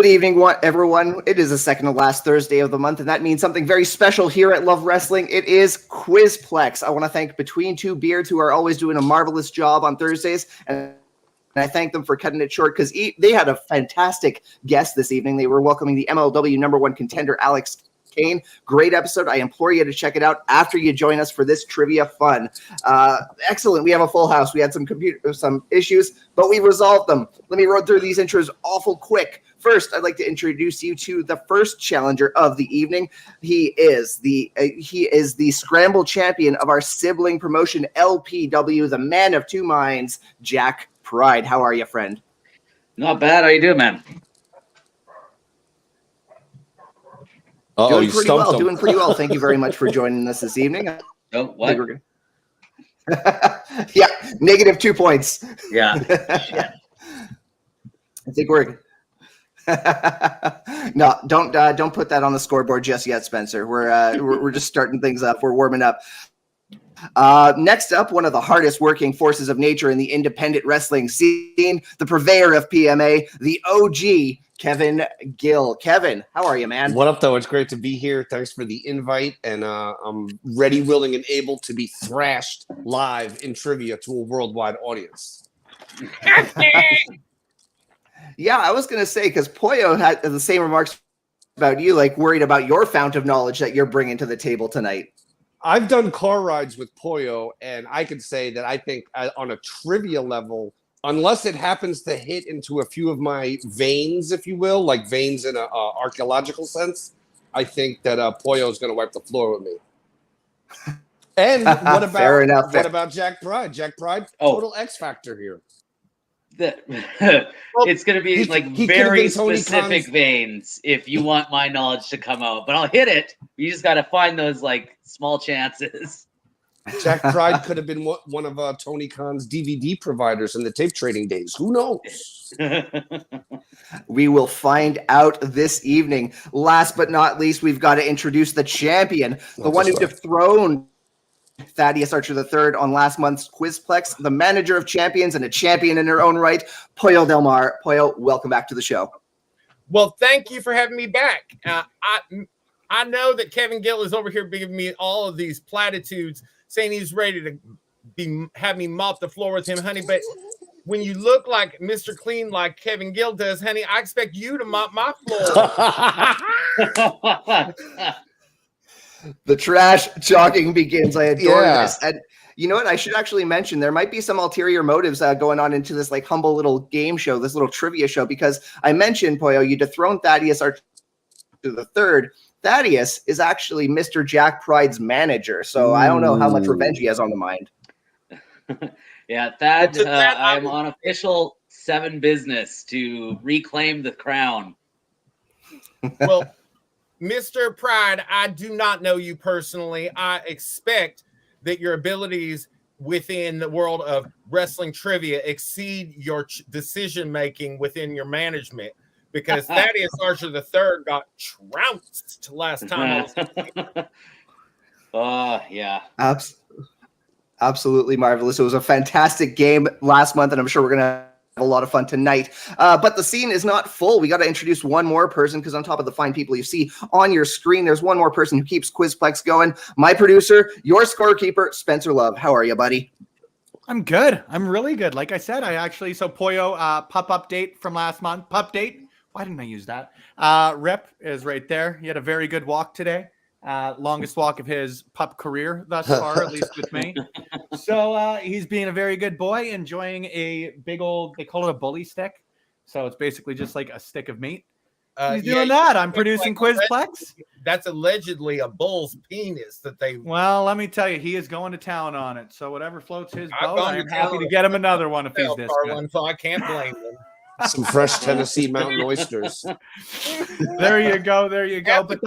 Good evening, everyone. It is the second to last Thursday of the month, and that means something very special here at Love Wrestling. It is Quizplex. I want to thank Between Two Beards, who are always doing a marvelous job on Thursdays, and I thank them for cutting it short because they had a fantastic guest this evening. They were welcoming the MLW #1 contender, Alex Kane. Great episode. I implore you to check it out after you join us for this trivia fun. Excellent. We have a full house. We had some issues, but we resolved them. Let me run through these intros awful quick. First, I'd like to introduce you to the first challenger of the evening. He is the Scramble champion of our sibling promotion, LPW, the man of two minds, Zak Pride. How are you, friend? Not bad. How you doing, man? Doing pretty well. Thank you very much for joining us this evening. Oh, what? Yeah, negative 2 points. Yeah. I think we're no, don't put that on the scoreboard just yet, Spencer. We're just starting things up. We're warming up. Next up, one of the hardest working forces of nature in the independent wrestling scene, the purveyor of PMA, the OG, Kevin Gill. Kevin, how are you, man? What up, though? It's great to be here. Thanks for the invite, and I'm ready, willing, and able to be thrashed live in trivia to a worldwide audience. Yeah, I was going to say, because Pollo had the same remarks about you, like worried about your fount of knowledge that you're bringing to the table tonight. I've done car rides with Pollo, and I can say that I think on a trivia level, unless it happens to hit into a few of my veins, if you will, like veins in an archaeological sense, I think that Pollo is going to wipe the floor with me. And what about Fair enough. What about Zak Pride? Zak Pride, total X factor here. It's going to be he very specific veins if you want my knowledge to come out, but I'll hit it. You just got to find those small chances. Zak Pride could have been one of Tony Khan's DVD providers in the tape trading days. Who knows? We will find out this evening. Last but not least, we've got to introduce the champion, the one who dethroned Thaddeus Archer The Third on last month's Quizplex, the manager of champions and a champion in her own right, Pollo Del Mar. Pollo, welcome back to the show. Well, thank you for having me back. I know that Kevin Gill is over here giving me all of these platitudes, saying he's ready to have me mop the floor with him, honey. But when you look like Mr. Clean like Kevin Gill does, honey, I expect you to mop my floor. The trash talking begins. I adore this. And you know what? I should actually mention there might be some ulterior motives going on into this humble little game show, this little trivia show, because I mentioned, Pollo, you dethroned Thaddeus Archer the Third. Thaddeus is actually Mr. Zak Pride's manager, so I don't know how much revenge he has on the mind. Yeah, Thad, I'm on official 7 business to reclaim the crown. Well, Mr. Pride, I do not know you personally. I expect that your abilities within the world of wrestling trivia exceed your decision-making within your management, because Thaddeus Archer the Third got trounced last time. Yeah. Absolutely marvelous. It was a fantastic game last month, and I'm sure we're going to have a lot of fun tonight. But the scene is not full. We got to introduce one more person, because on top of the fine people you see on your screen, there's one more person who keeps Quizplex going. My producer, your scorekeeper, Spencer Love. How are you, buddy? I'm good. I'm really good. Like I said, Pollo, pup update from last month. Pup date. Why didn't I use that? Rip is right there. He had a very good walk today. Longest walk of his pup career thus far, at least with me. So he's being a very good boy, enjoying a big old, they call it a bully stick. So it's basically just like a stick of meat. He's doing that. I'm producing Quizplex. That's allegedly a bull's penis that they... Well, let me tell you, he is going to town on it. So whatever floats his boat, I'm happy to get him another one if he's this good. So I can't blame him. Some fresh Tennessee mountain oysters. There you go. There you go. But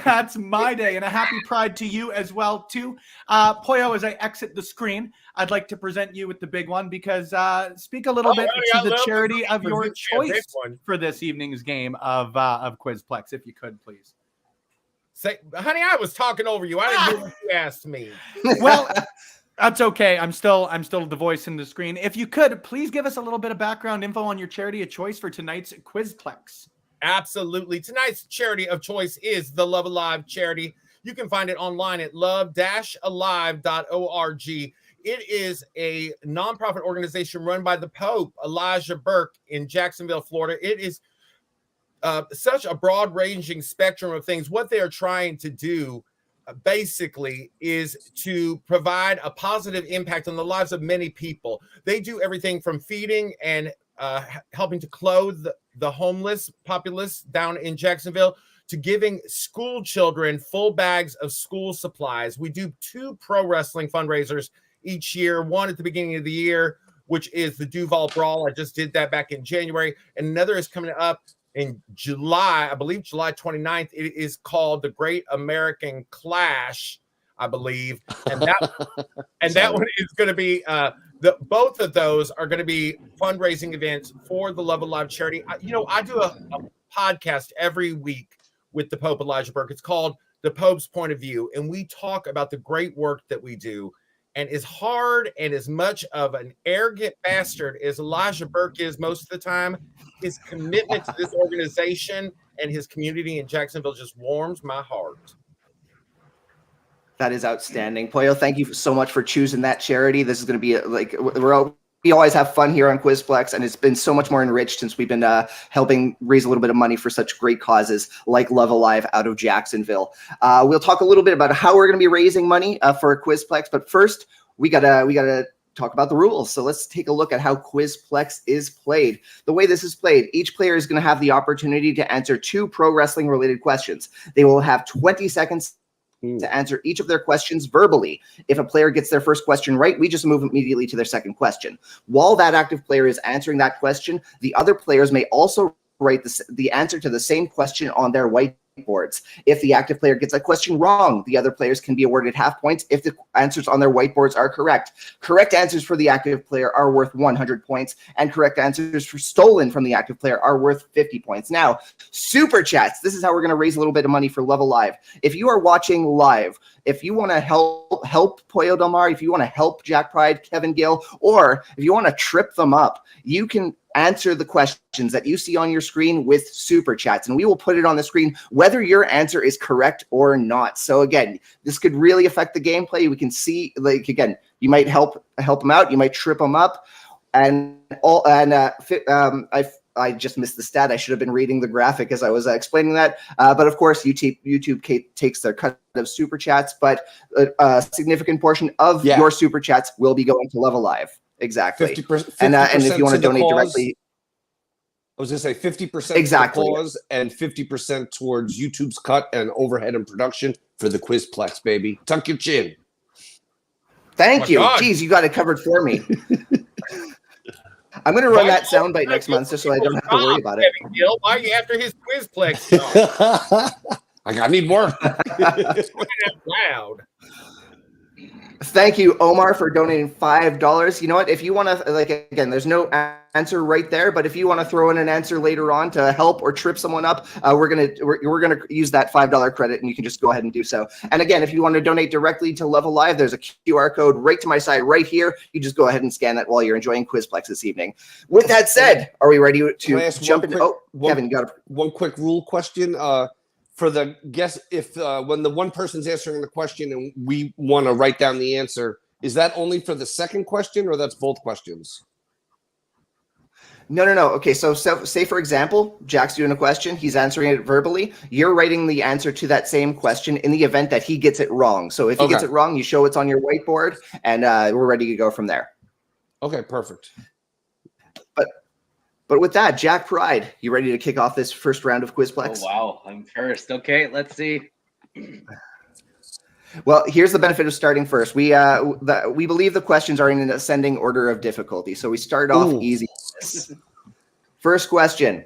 that's my day, and a happy Pride to you as well, too. Pollo, as I exit the screen, I'd like to present you with the big one, because speak a little bit to the charity of your choice for this evening's game of Quizplex, if you could, please. Say, honey, I was talking over you. I didn't hear what you asked me. Well, That's okay. I'm still the voice in the screen. If you could, please give us a little bit of background info on your charity of choice for tonight's Quizplex. Absolutely. Tonight's charity of choice is the Love Alive charity. You can find it online at love-alive.org. It is a nonprofit organization run by the Pope, Elijah Burke, in Jacksonville, Florida. It is such a broad-ranging spectrum of things. What they are trying to do basically is to provide a positive impact on the lives of many people. They do everything from feeding and helping to clothe the homeless populace down in Jacksonville to giving school children full bags of school supplies. We do 2 pro wrestling fundraisers each year, one at the beginning of the year, which is the Duval Brawl. I just did that back in January. And another is coming up in July, I believe July 29th. It is called the Great American Clash, I believe. And that one is going to be both of those are going to be fundraising events for the Love Alive charity. I do a podcast every week with the Pope Elijah Burke. It's called The Pope's Point of View, and we talk about the great work that we do. And as hard and as much of an arrogant bastard as Elijah Burke is most of the time, his commitment to this organization and his community in Jacksonville just warms my heart. That is outstanding. Pollo, thank you so much for choosing that charity. This is going to be we always have fun here on Quizplex, and it's been so much more enriched since we've been helping raise a little bit of money for such great causes like Love Alive out of Jacksonville. We'll talk a little bit about how we're going to be raising money for Quizplex, but first we gotta talk about the rules. So let's take a look at how Quizplex is played. The way this is played, each player is going to have the opportunity to answer 2 pro wrestling related questions. They will have 20 seconds to answer each of their questions verbally. If a player gets their first question right, we just move immediately to their second question. While that active player is answering that question, the other players may also write the answer to the same question on their whiteboards. If the active player gets a question wrong, the other players can be awarded half points if the answers on their whiteboards are correct. Correct answers for the active player are worth 100 points, and correct answers stolen from the active player are worth 50 points. Now, super chats. This is how we're going to raise a little bit of money for Love Alive. If you are watching live, if you want to help Pollo Del Mar, if you want to help Jack Pride, Kevin Gill, or if you want to trip them up, you can answer the questions that you see on your screen with super chats, and we will put it on the screen whether your answer is correct or not. So again, this could really affect the gameplay. We can see, like, again, you might help them out, you might trip them up, I just missed the stat. I should have been reading the graphic as I was explaining that. But of course, YouTube takes their cut of super chats, but a significant portion of your super chats will be going to Love Alive. Exactly. 50%, and if you want to donate directly, I was going to say 50% exactly to the cause and 50% towards YouTube's cut and overhead and production for the Quizplex, baby. Tuck your chin. Thank you. God. Geez, you got it covered for me. I'm going to run that soundbite next month just so I don't have to worry about it. Kevin Gill, why are you after his Quizplex? I need more. Loud. Thank you, Omar, for donating $5. You know what? If you want to, again, there's no answer right there, but if you want to throw in an answer later on to help or trip someone up, we're gonna use that $5 credit, and you can just go ahead and do so. And again, if you want to donate directly to Love Alive, there's a QR code right to my side right here. You just go ahead and scan that while you're enjoying Quizplex this evening. With that said, are we ready to jump in? Kevin, you got one quick rule question. For the guess, if when the one person's answering the question and we want to write down the answer, is that only for the second question or that's both questions? No. Okay, so say, for example, Jack's doing a question. He's answering it verbally. You're writing the answer to that same question in the event that he gets it wrong. So if he gets it wrong, you show it's on your whiteboard, and we're ready to go from there. Okay, perfect. But with that, Jack Pride, you ready to kick off this first round of Quizplex? Oh, wow. I'm first. Okay, let's see. Well, here's the benefit of starting first. We believe the questions are in an ascending order of difficulty, so we start off easy. First question.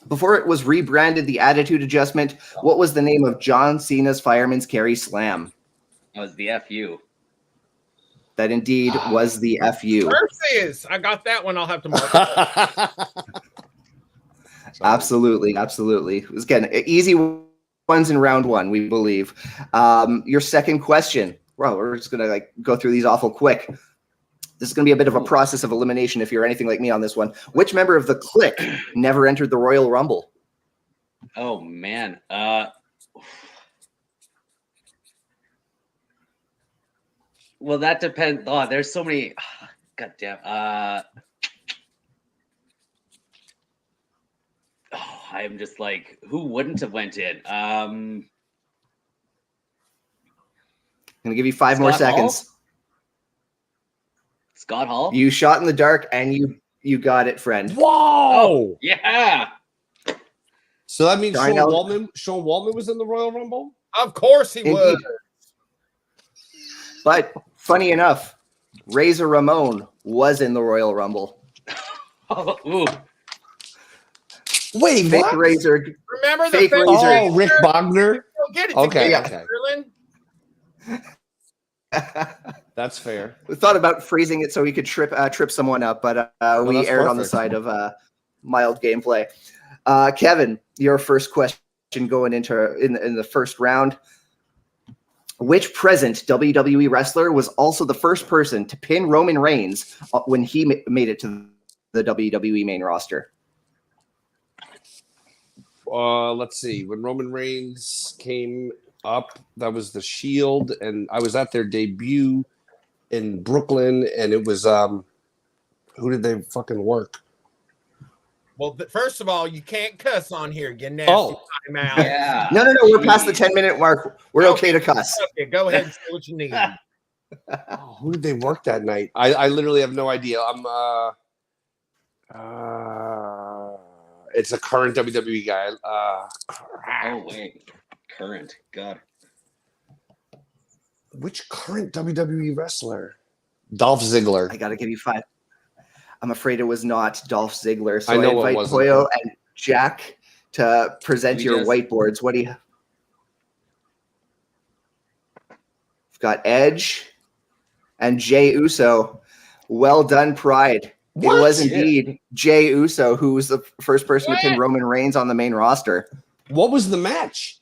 Before it was rebranded the Attitude Adjustment, what was the name of John Cena's Fireman's Carry Slam? That was the FU. That indeed was the FU. Versus, I got that one. I'll have to mark. Absolutely. It was, again, easy ones in round one, we believe. Your second question. well, we're just gonna like go through these awful quick. This is gonna be a bit of a process of elimination if you're anything like me on this one. Which member of the Clique never entered the Royal Rumble? Oh man. Well, that depends. Oh, there's so many. God damn. I'm just like, who wouldn't have went in? I'm gonna give you 5 more Scott Hall? seconds. Scott Hall. You shot in the dark, and you got it, friend. Whoa! Oh, yeah. So that means Sean Darnell- Waltman was in the Royal Rumble? Of course he Indeed. would. But funny enough, Razor Ramon was in the Royal Rumble. Oh, ooh. Wait, Fake what? Razor. Remember the Fake fake Razor. Oh, Rick Bogner? Go get it Okay, together, okay. Sterling. That's fair. We thought about phrasing it so we could trip someone up, but we that's erred on the perfect. side of mild gameplay. Kevin, your first question going into in the first round. Which present WWE wrestler was also the first person to pin Roman Reigns when he made it to the WWE main roster? Let's see. When Roman Reigns came up, that was the Shield, and I was at their debut in Brooklyn, and it was who did they fucking work? Well, first of all, you can't cuss on here. You nasty timeout. Yeah. No, we're past the 10-minute mark. We're okay to cuss. Okay, go ahead and say what you need. Oh, who did they work that night? I literally have no idea. It's a current WWE guy. Oh wait, current. God. Which current WWE wrestler? Dolph Ziggler. I got to give you 5. I'm afraid it was not Dolph Ziggler. So I I, know it invite wasn't. Poyo and Jack to present We your just- whiteboards. What do you? We've got Edge and Jey Uso. Well done, Pride. What? It was indeed Jey Uso who was the first person to pin Roman Reigns on the main roster. What was the match?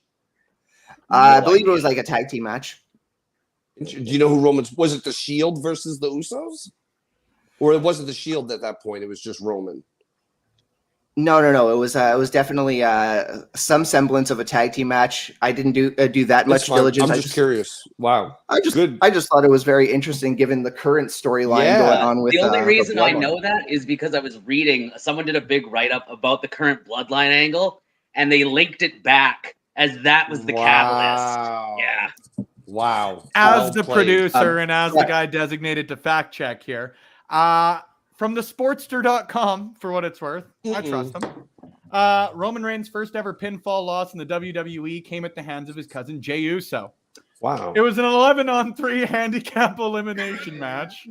I No believe idea. it was like a tag team match. Do you know who Roman's was? It the Shield versus the Usos, or it wasn't the Shield at that point? It was just Roman. No. It was definitely some semblance of a tag team match. I didn't do that much That's fine. diligence. I'm just curious. Wow. I just Good. I just thought it was very interesting given the current storyline Yeah. going on with The only reason I Bloodline. know that is because I was reading. Someone did a big write up about the current Bloodline angle, and they linked it back as that was the catalyst. Yeah. Wow. As Well the played. producer and as yeah. the guy designated to fact check here, from the Sportster.com, for what it's worth, I trust him. Roman Reigns' first ever pinfall loss in the WWE came at the hands of his cousin Jey Uso. Wow. It was an 11-on-3 handicap elimination match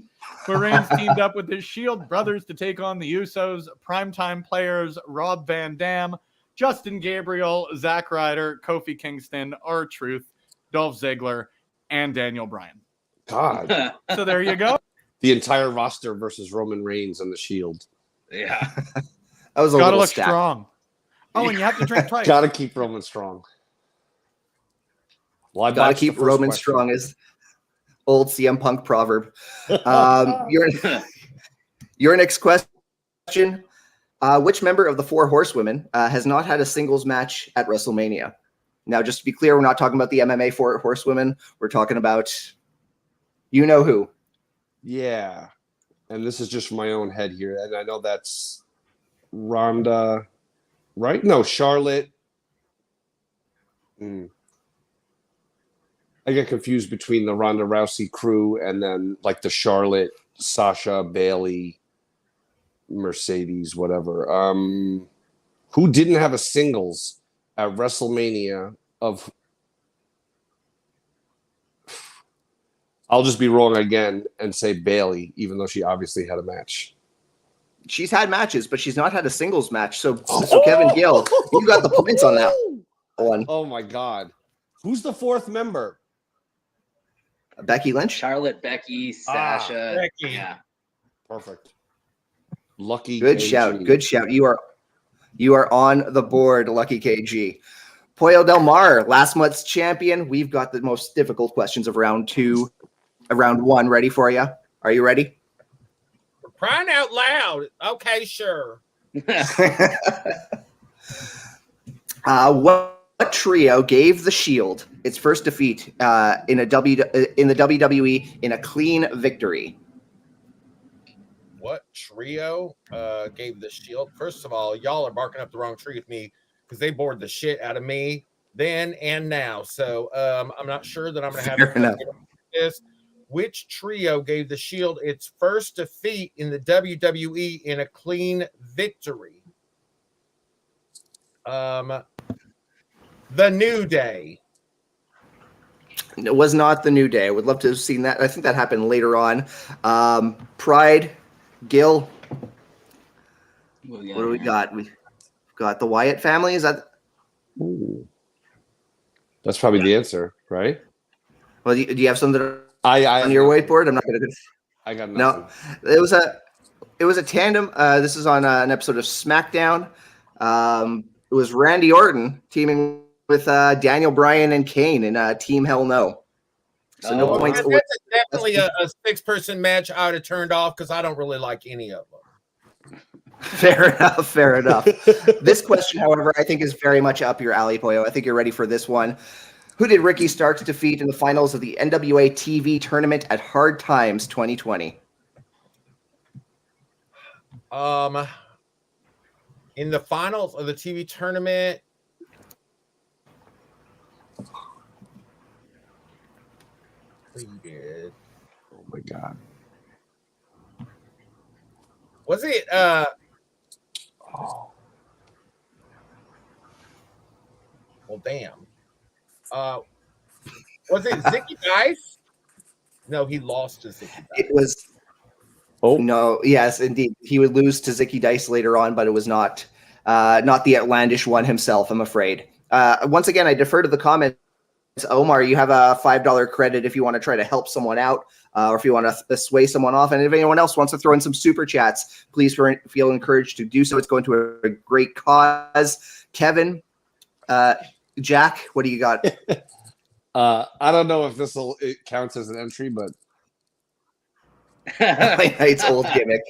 where Reigns teamed up with his Shield brothers to take on the Usos, primetime players Rob Van Dam, Justin Gabriel, Zack Ryder, Kofi Kingston, R-Truth, Dolph Ziggler, and Daniel Bryan. God. So there you go. The entire roster versus Roman Reigns and the Shield. Yeah. That was a Gotta little look stacked. strong. Oh, and you have to drink twice. Gotta keep Roman strong. Well, I Gotta botched the keep first Roman question. strong is old CM Punk proverb. Your next question. Which member of the 4 horsewomen has not had a singles match at WrestleMania? Now, just to be clear, we're not talking about the MMA 4 horsewomen. We're talking about you know who. Yeah. And this is just my own head here. And I know that's Ronda, right? No, Charlotte. I get confused between the Ronda Rousey crew and then like the Charlotte, Sasha, Bailey, Mercedes, whatever. Who didn't have a singles at WrestleMania of... I'll just be wrong again and say Bailey, even though she obviously had a match. She's had matches, but she's not had a singles match. So Kevin Gill, you got the points on that one. Oh my God. Who's the 4th member? Becky Lynch. Charlotte, Becky, Sasha. Becky. Yeah. Perfect. Lucky Good KG. shout. Good shout. You are on the board, Lucky KG. Pollo Del Mar, last month's champion. We've got the most difficult questions of round 2 round one ready for you. Are you ready? For crying out loud. Okay, sure. What trio gave the Shield its first defeat in the WWE in a clean victory? What trio gave the Shield? First of all, y'all are barking up the wrong tree with me because they bored the shit out of me then and now. So I'm not sure that I'm going to have this. Which trio gave the Shield its first defeat in the WWE in a clean victory? The New Day. It was not the New Day. I would love to have seen that. I think that happened later on. Pride, Gill. What do we got? We've got the Wyatt family. Is that? Ooh. That's probably the answer, right? Well, do you have something I on your whiteboard? I'm not going to. I got nothing. No, it was a tandem. This is on an episode of SmackDown. It was Randy Orton teaming with Daniel Bryan and Kane in Team Hell No. So no points. That's definitely a 6-person match I would have turned off because I don't really like any of them. Fair enough. Fair enough. This question, however, I think is very much up your alley, Pollo. I think you're ready for this one. Who did Ricky Starks defeat in the finals of the NWA TV tournament at Hard Times 2020? In the finals of the TV tournament, he did. Oh my God. Was it well damn. Was it Zicky Dice? No, he lost to Zicky Dice. It was no, yes, indeed. He would lose to Zicky Dice later on, but it was not the outlandish one himself, I'm afraid. Once again, I defer to the comments. Omar, you have a $5 credit if you want to try to help someone out, or if you want to sway someone off. And if anyone else wants to throw in some super chats, please feel encouraged to do so. It's going to a great cause. Kevin, Jack, what do you got? I don't know if it counts as an entry, but It's old gimmick.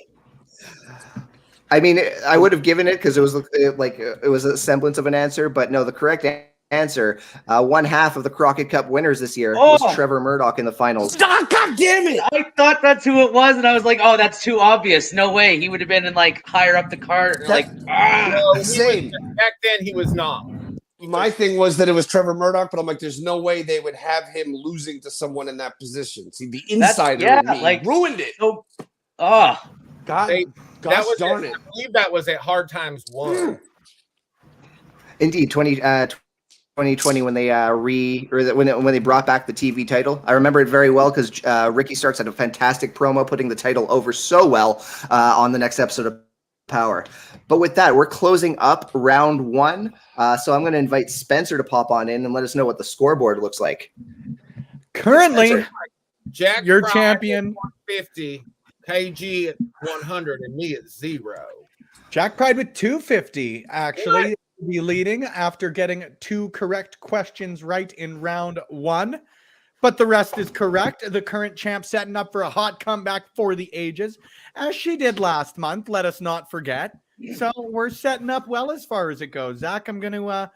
I mean, I would have given it because it was it was a semblance of an answer, but no, the correct answer, one half of the Crockett Cup winners this year was Trevor Murdoch in the finals. God damn it! I thought that's who it was, and I was like, "Oh, that's too obvious. No way. He would have been in higher up the card." No, Same. Back then, he was not. My thing was that it was Trevor Murdoch, but I'm like, there's no way they would have him losing to someone in that position. See, the insider in me ruined it. So, gosh darn it! I believe that was at Hard Times 1. Indeed, 2020 when they when they brought back the TV title. I remember it very well because Ricky Starks had a fantastic promo putting the title over so well on the next episode of Power. But with that, we're closing up round one. So I'm going to invite Spencer to pop on in and let us know what the scoreboard looks like. Currently, Jack, your Pride champion, 150, KG at 100, and me at 0. Jack Pride with 250, actually be leading after getting 2 correct questions right in round 1. But the rest is correct. The current champ setting up for a hot comeback for the ages, as she did last month. Let us not forget. So we're setting up well as far as it goes. Zach, I'm gonna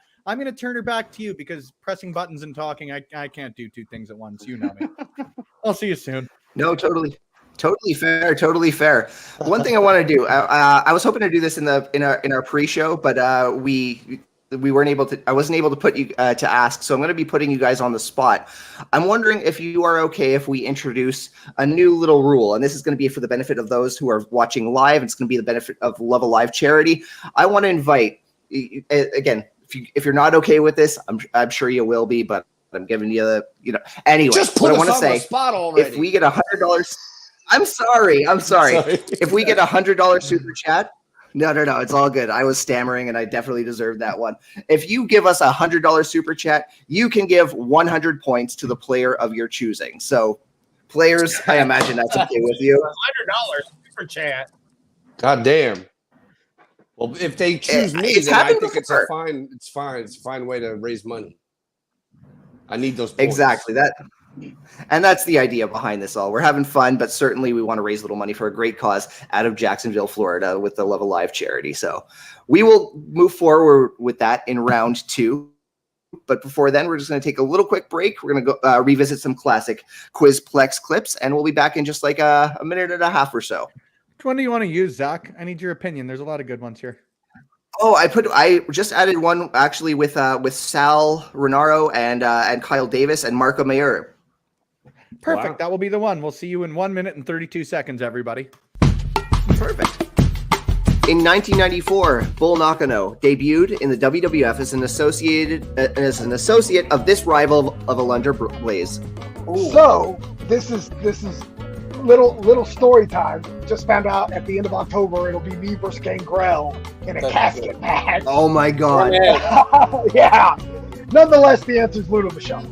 turn her back to you because pressing buttons and talking, I can't do 2 things at once. You know me. I'll see you soon. No, totally fair. Totally fair. One thing I want to do, I was hoping to do this in our pre-show, but we weren't able to. I wasn't able to put you to ask, so I'm going to be putting you guys on the spot. I'm wondering if you are okay if we introduce a new little rule, and this is going to be for the benefit of those who are watching live. It's going to be the benefit of Love Alive charity. I want to invite again. If you're not okay with this, I'm sure you will be, but I'm giving you the anyway. Just put what I us on the spot already. If we get $100, I'm sorry. If we get $100 super chat. No. It's all good. I was stammering, and I definitely deserved that one. If you give us $100 super chat, you can give 100 points to the player of your choosing. So, players, I imagine that's okay with you. $100 super chat. God damn. Well, if they choose me, then I think it's fine. It's fine. It's a fine way to raise money. I need those points. Exactly. And that's the idea behind this all. We're having fun, but certainly we want to raise a little money for a great cause out of Jacksonville, Florida with the Love Alive charity. So we will move forward with that in round 2. But before then, we're just going to take a little quick break. We're going to go revisit some classic Quizplex clips, and we'll be back in just like a minute and a half or so. Which one do you want to use, Zach? I need your opinion. There's a lot of good ones here. Oh, I just added one actually with Sal Renaro and Kyle Davis and Marco Mayer. Perfect. Wow. That will be the one. We'll see you in 1 minute and 32 seconds, everybody. Perfect. In 1994, Bull Nakano debuted in the WWF as an associate of this rival of Alundra Blaze. Ooh. So this is little story time. Just found out at the end of October it'll be me versus Gangrel in a casket match. Oh my God! Yeah. Nonetheless, the answer is Ludo Michelle.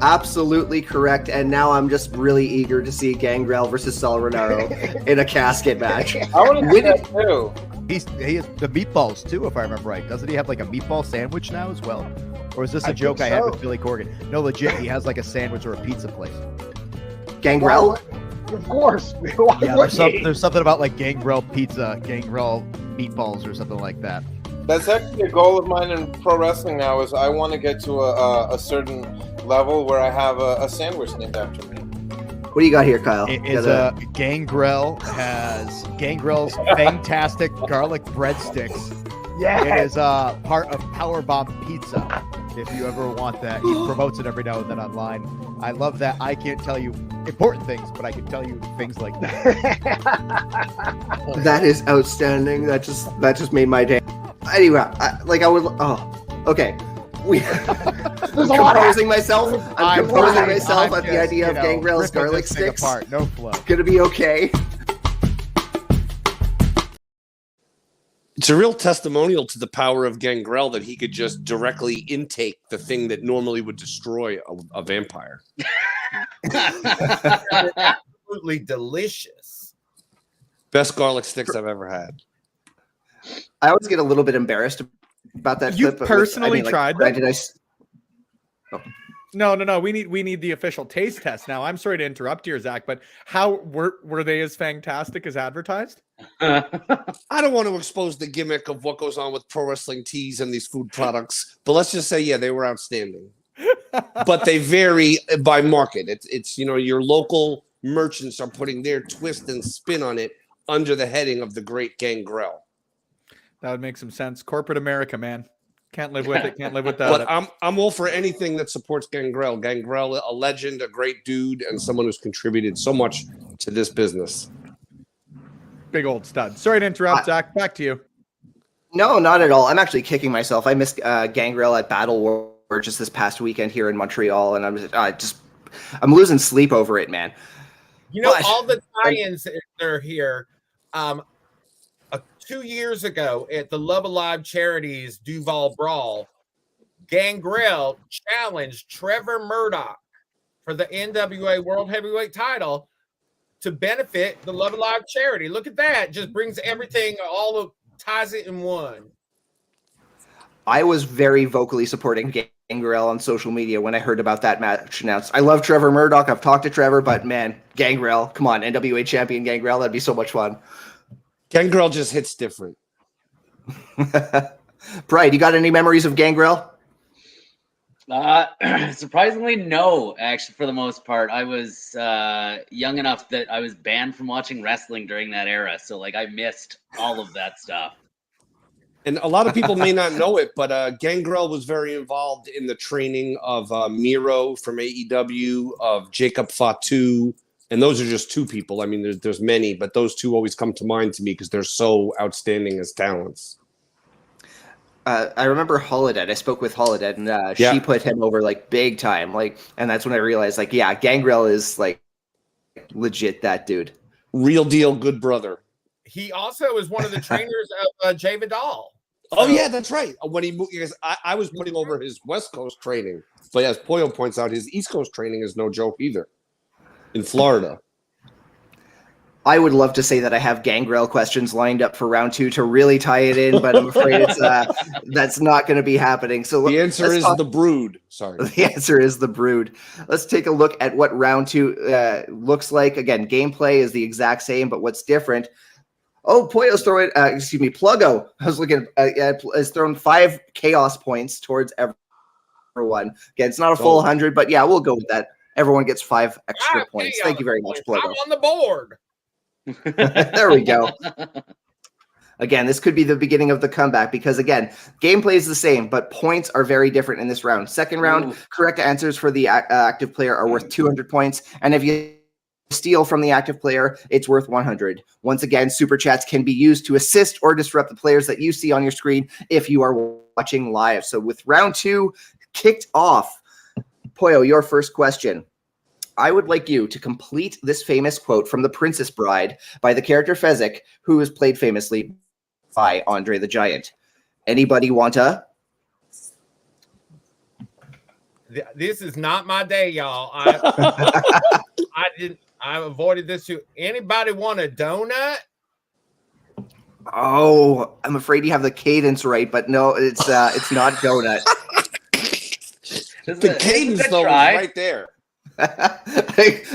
Absolutely correct. And now I'm just really eager to see Gangrel versus Sal Renaro in a casket match. I want to see that too. He has the meatballs too, if I remember right. Doesn't he have like a meatball sandwich now as well? Or is this a joke I had with Billy Corgan? No, legit, he has like a sandwich or a pizza place. Gangrel? Of course. Yeah, there's something about like Gangrel pizza, Gangrel meatballs, or something like that. That's actually a goal of mine in pro wrestling now. Is I want to get to a certain level where I have a sandwich named after me. What do you got here, Kyle? Gangrel has Gangrel's fantastic garlic breadsticks. Yeah. It is part of Powerbomb Pizza. If you ever want that, he promotes it every now and then online. I love that. I can't tell you important things, but I can tell you things like that. That is outstanding. That just made my day. Anyway, okay. I'm composing myself at the idea of Gangrel's garlic sticks. Apart. No flow. Gonna be okay. It's a real testimonial to the power of Gangrel that he could just directly intake the thing that normally would destroy a vampire. Absolutely delicious. Best garlic sticks I've ever had. I always get a little bit embarrassed about that. You clip, personally tried that? No. We need the official taste test now. I'm sorry to interrupt here, Zach, but how were they as fantastic as advertised? I don't want to expose the gimmick of what goes on with pro wrestling teas and these food products, but let's just say, yeah, they were outstanding. But they vary by market. It's your local merchants are putting their twist and spin on it under the heading of the great Gangrel. That would make some sense. Corporate America, man. Can't live with it. Can't live without it. I'm all for anything that supports Gangrel. Gangrel, a legend, a great dude, and someone who's contributed so much to this business. Big old stud. Sorry to interrupt, Zach. Back to you. No, not at all. I'm actually kicking myself. I missed Gangrel at Battle War just this past weekend here in Montreal, and I'm losing sleep over it, man. All the tie-ins that are here. 2 years ago at the Love Alive Charities Duval Brawl, Gangrel challenged Trevor Murdoch for the NWA World Heavyweight title to benefit the Love Alive charity. Look at that. Just brings everything, ties it in one. I was very vocally supporting Gangrel on social media when I heard about that match announced. I love Trevor Murdoch. I've talked to Trevor, but man, Gangrel, come on, NWA champion Gangrel, that'd be so much fun. Gangrel just hits different. Pride, you got any memories of Gangrel? Surprisingly, no. Actually, for the most part, I was young enough that I was banned from watching wrestling during that era. So, I missed all of that stuff. And a lot of people may not know it, but Gangrel was very involved in the training of Miro from AEW, of Jacob Fatu. And those are just two people. I mean, there's many, but those two always come to mind to me because they're so outstanding as talents. I remember Holodead. I spoke with Holodead, and she put him over big time. And that's when I realized, Gangrel is legit that dude. Real deal, good brother. He also is one of the trainers of Jay Vidal. Oh yeah, that's right. When he moved, because I was putting over his West Coast training, but as Pollo points out, his East Coast training is no joke either. In Florida. I would love to say that I have Gangrel questions lined up for round 2 to really tie it in, but I'm afraid it's that's not going to be happening. So The answer is the Brood. Sorry. The answer is the Brood. Let's take a look at what round 2 looks like. Again, gameplay is the exact same, but what's different? Oh, Poyo's throwing, Pluggo. I was looking, has thrown 5 chaos points towards everyone. Again, it's not a full 100, but yeah, we'll go with that. Everyone gets 5 extra points. Thank you very much, Pluggo. I'm on the board. There we go. Again, this could be the beginning of the comeback because, again, gameplay is the same, but points are very different in this round. Second round, correct answers for the active player are worth 200 points. And if you steal from the active player, it's worth 100. Once again, super chats can be used to assist or disrupt the players that you see on your screen if you are watching live. So with round 2 kicked off, Poyo, your first question. I would like you to complete this famous quote from The Princess Bride by the character Fezzik, who is played famously by Andre the Giant. Anybody want to? This is not my day, y'all. I avoided this too. Anybody want a donut? Oh, I'm afraid you have the cadence right, but no, it's not donut. The cadence though is right there.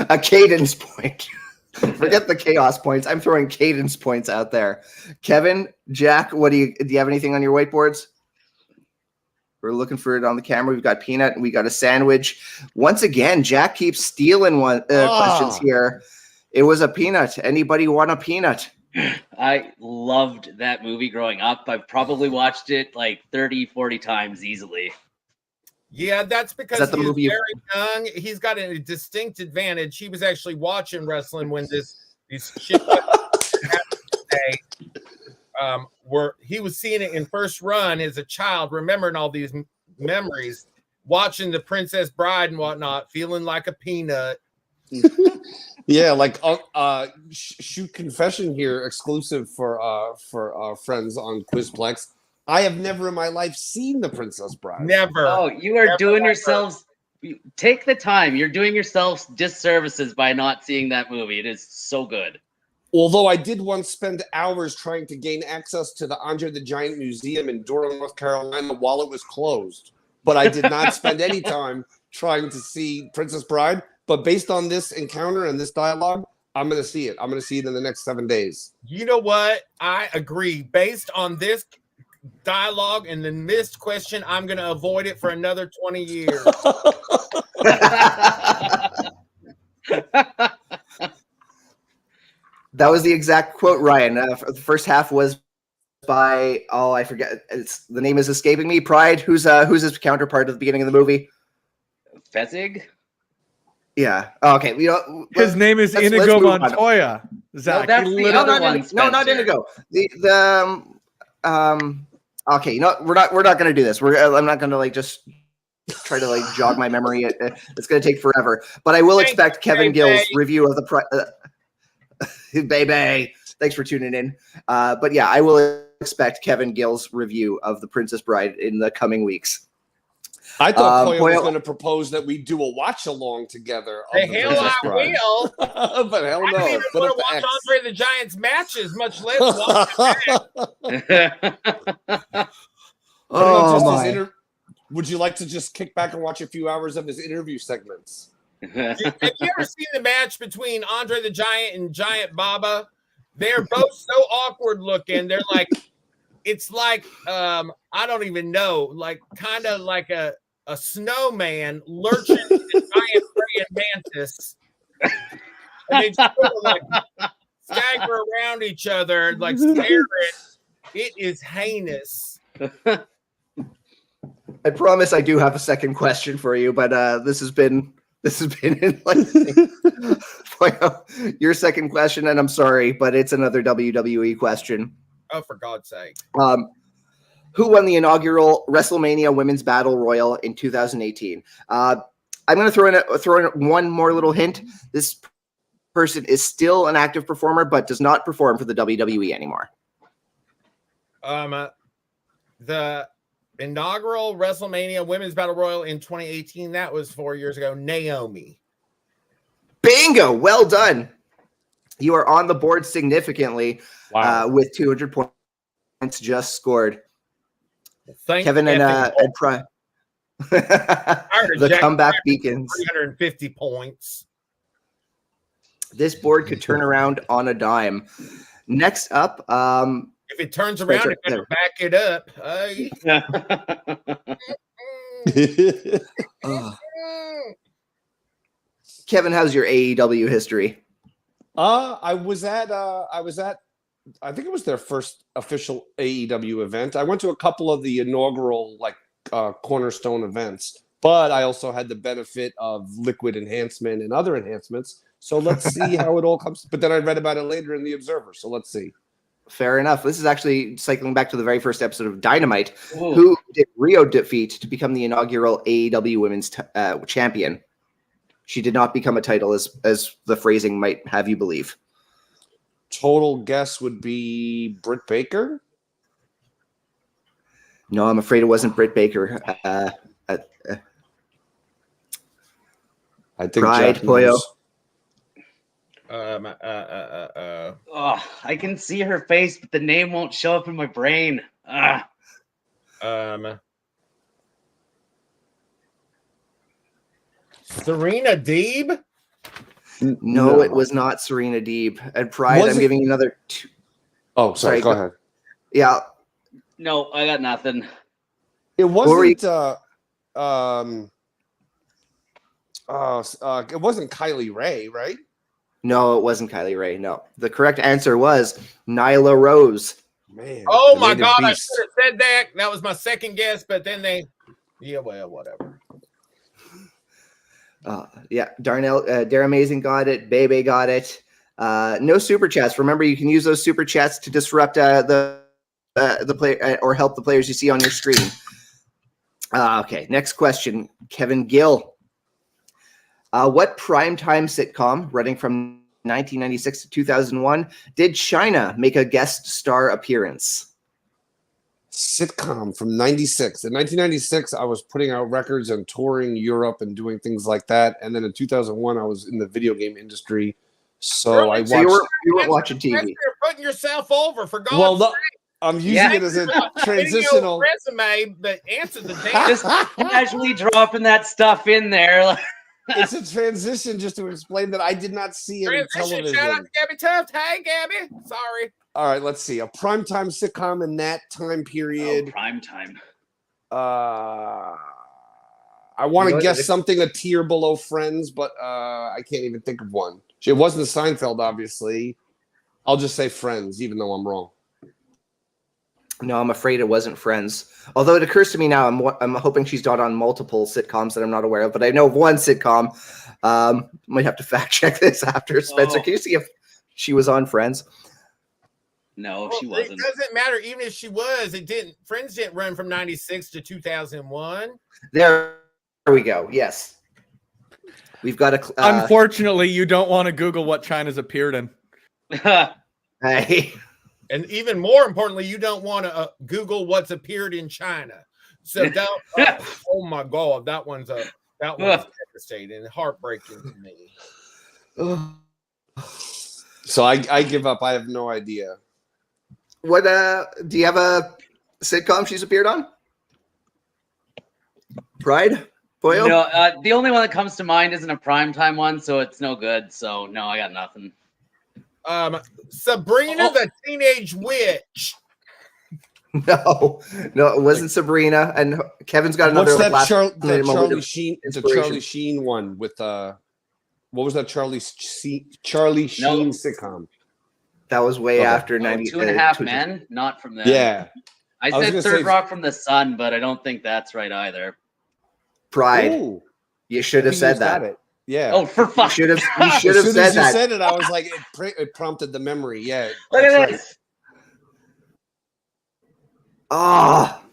A cadence point. Forget the chaos points. I'm throwing cadence points out there. Kevin, Jack, do you have anything on your whiteboards? We're looking for it on the camera. We've got peanut and we got a sandwich. Once again, Jack keeps stealing questions here. It was a peanut. Anybody want a peanut? I loved that movie growing up. I've probably watched it like 30, 40 times easily. Yeah, that's because the he's movie very young. He's got a distinct advantage. He was actually watching wrestling when these shit today. Where he was seeing it in first run as a child, remembering all these memories, watching the Princess Bride and whatnot, feeling like a peanut. Yeah, like shoot confession here, exclusive for friends on Quizplex. I have never in my life seen The Princess Bride. Never. Oh, you are doing yourselves. Take the time. You're doing yourselves disservices by not seeing that movie. It is so good. Although I did once spend hours trying to gain access to the Andre the Giant Museum in Durham, North Carolina, while it was closed. But I did not spend any time trying to see Princess Bride. But based on this encounter and this dialogue, I'm going to see it. I'm going to see it in the next 7 days. You know what? I agree. Based on this dialogue and the missed question, I'm going to avoid it for another 20 years. That was the exact quote, Ryan. The first half was by I forget. The name is escaping me. Pride. Who's his counterpart at the beginning of the movie? Fezzig? Yeah. Okay. His name is Inigo Montoya. Zach. No, that's the other one. No, not Inigo. Okay. We're not going to do this. I'm not going to just try to jog my memory. It's going to take forever. But I will expect Kevin Gill's review of the baby. Thanks for tuning in. But yeah, I will expect Kevin Gill's review of The Princess Bride in the coming weeks. I thought Poyo was going to propose that we do a watch along together. The hell I will. But hell no. I don't even want to watch Andre the Giant's matches, much less watch Would you like to just kick back and watch a few hours of his interview segments? Have you ever seen the match between Andre the Giant and Giant Baba? They're both so awkward looking. They're like, it's like, I don't even know, kind of like a snowman lurching in a giant praying mantis. And they just sort of stagger around each other, staring. It is heinous. I promise I do have a second question for you, but this has been enlightening. Your second question, and I'm sorry, but it's another WWE question. Oh, for God's sake. Who won the inaugural WrestleMania Women's Battle Royal in 2018? I'm going to throw in one more little hint. This person is still an active performer, but does not perform for the WWE anymore. The inaugural WrestleMania Women's Battle Royal in 2018, that was 4 years ago, Naomi. Bingo! Well done. You are on the board significantly with 200 points just scored. Thank Kevin and Prime. The comeback beacons. 350 points. This board could turn around on a dime. Next up, if it turns around, it better back it up. Kevin, how's your AEW history? I think it was their first official AEW event. I went to a couple of the inaugural cornerstone events, but I also had the benefit of liquid enhancement and other enhancements. So let's see how it all comes. But then I read about it later in the Observer. So let's see. Fair enough. This is actually cycling back to the very first episode of Dynamite. Who did Rio defeat to become the inaugural AEW Women's Champion? She did not become a title, as the phrasing might have you believe. Total guess would be Britt Baker. No, I'm afraid it wasn't Britt Baker. I think Pride, Pollo. I can see her face, but the name won't show up in my brain. Serena Deeb? No, it was not Serena Deeb. At Pride, I'm giving you another two. Oh, sorry. Go ahead. Yeah. No, I got nothing. It wasn't. It wasn't Kylie Ray, right? No, it wasn't Kylie Ray. No, the correct answer was Nyla Rose. Man. Oh my God! I should have said that. That was my second guess, but then whatever. Dare Amazing got it. Bebe got it. No super chats. Remember, you can use those super chats to disrupt the player or help the players you see on your screen. Okay, next question. Kevin Gill. What primetime sitcom running from 1996 to 2001 did China make a guest star appearance? Sitcom from 96. In 1996, I was putting out records and touring Europe and doing things like that. And then in 2001, I was in the video game industry. So I watched. So you weren't watching TV. You're putting yourself over for God's sake. I'm using it as a transitional resume, but answer the damn. Just casually dropping that stuff in there. It's a transition just to explain that I did not see it in television. Shout out to Gabby Tuft. Hey, Gabby. Sorry. All right, let's see. A primetime sitcom in that time period. Primetime. I want to guess something a tier below Friends, but I can't even think of one. It wasn't Seinfeld, obviously. I'll just say Friends, even though I'm wrong. No, I'm afraid it wasn't Friends. Although it occurs to me now, I'm hoping she's not on multiple sitcoms that I'm not aware of, but I know of one sitcom. Might have to fact check this after. Spencer, can you see if she was on Friends? No, she wasn't. It doesn't matter. Even if she was, Friends didn't run from 96 to 2001. There we go. Yes. We've got a. Unfortunately, you don't want to Google what China's appeared in. Hey. And even more importantly, you don't want to Google what's appeared in China. So don't. Oh my God, that one's devastating and heartbreaking to me. So I give up. I have no idea. What do you have a sitcom she's appeared on? Pride? Pollo? No, the only one that comes to mind isn't a primetime one, so it's no good. So no, I got nothing. Sabrina the Teenage Witch. No, it wasn't Sabrina. And Kevin's got another. What's that Charlie Sheen? It's a Charlie Sheen one with what was that Charlie Sheen sitcom? That was way after 90. 2.5 Men, not from them. Yeah, I said Third Rock from the Sun, but I don't think that's right either. Pride. Ooh. You should have said that. Yeah. Oh, for fuck! You should have as soon said as that. you said it, I was like, it prompted the memory. Yeah. Look at this. Oh.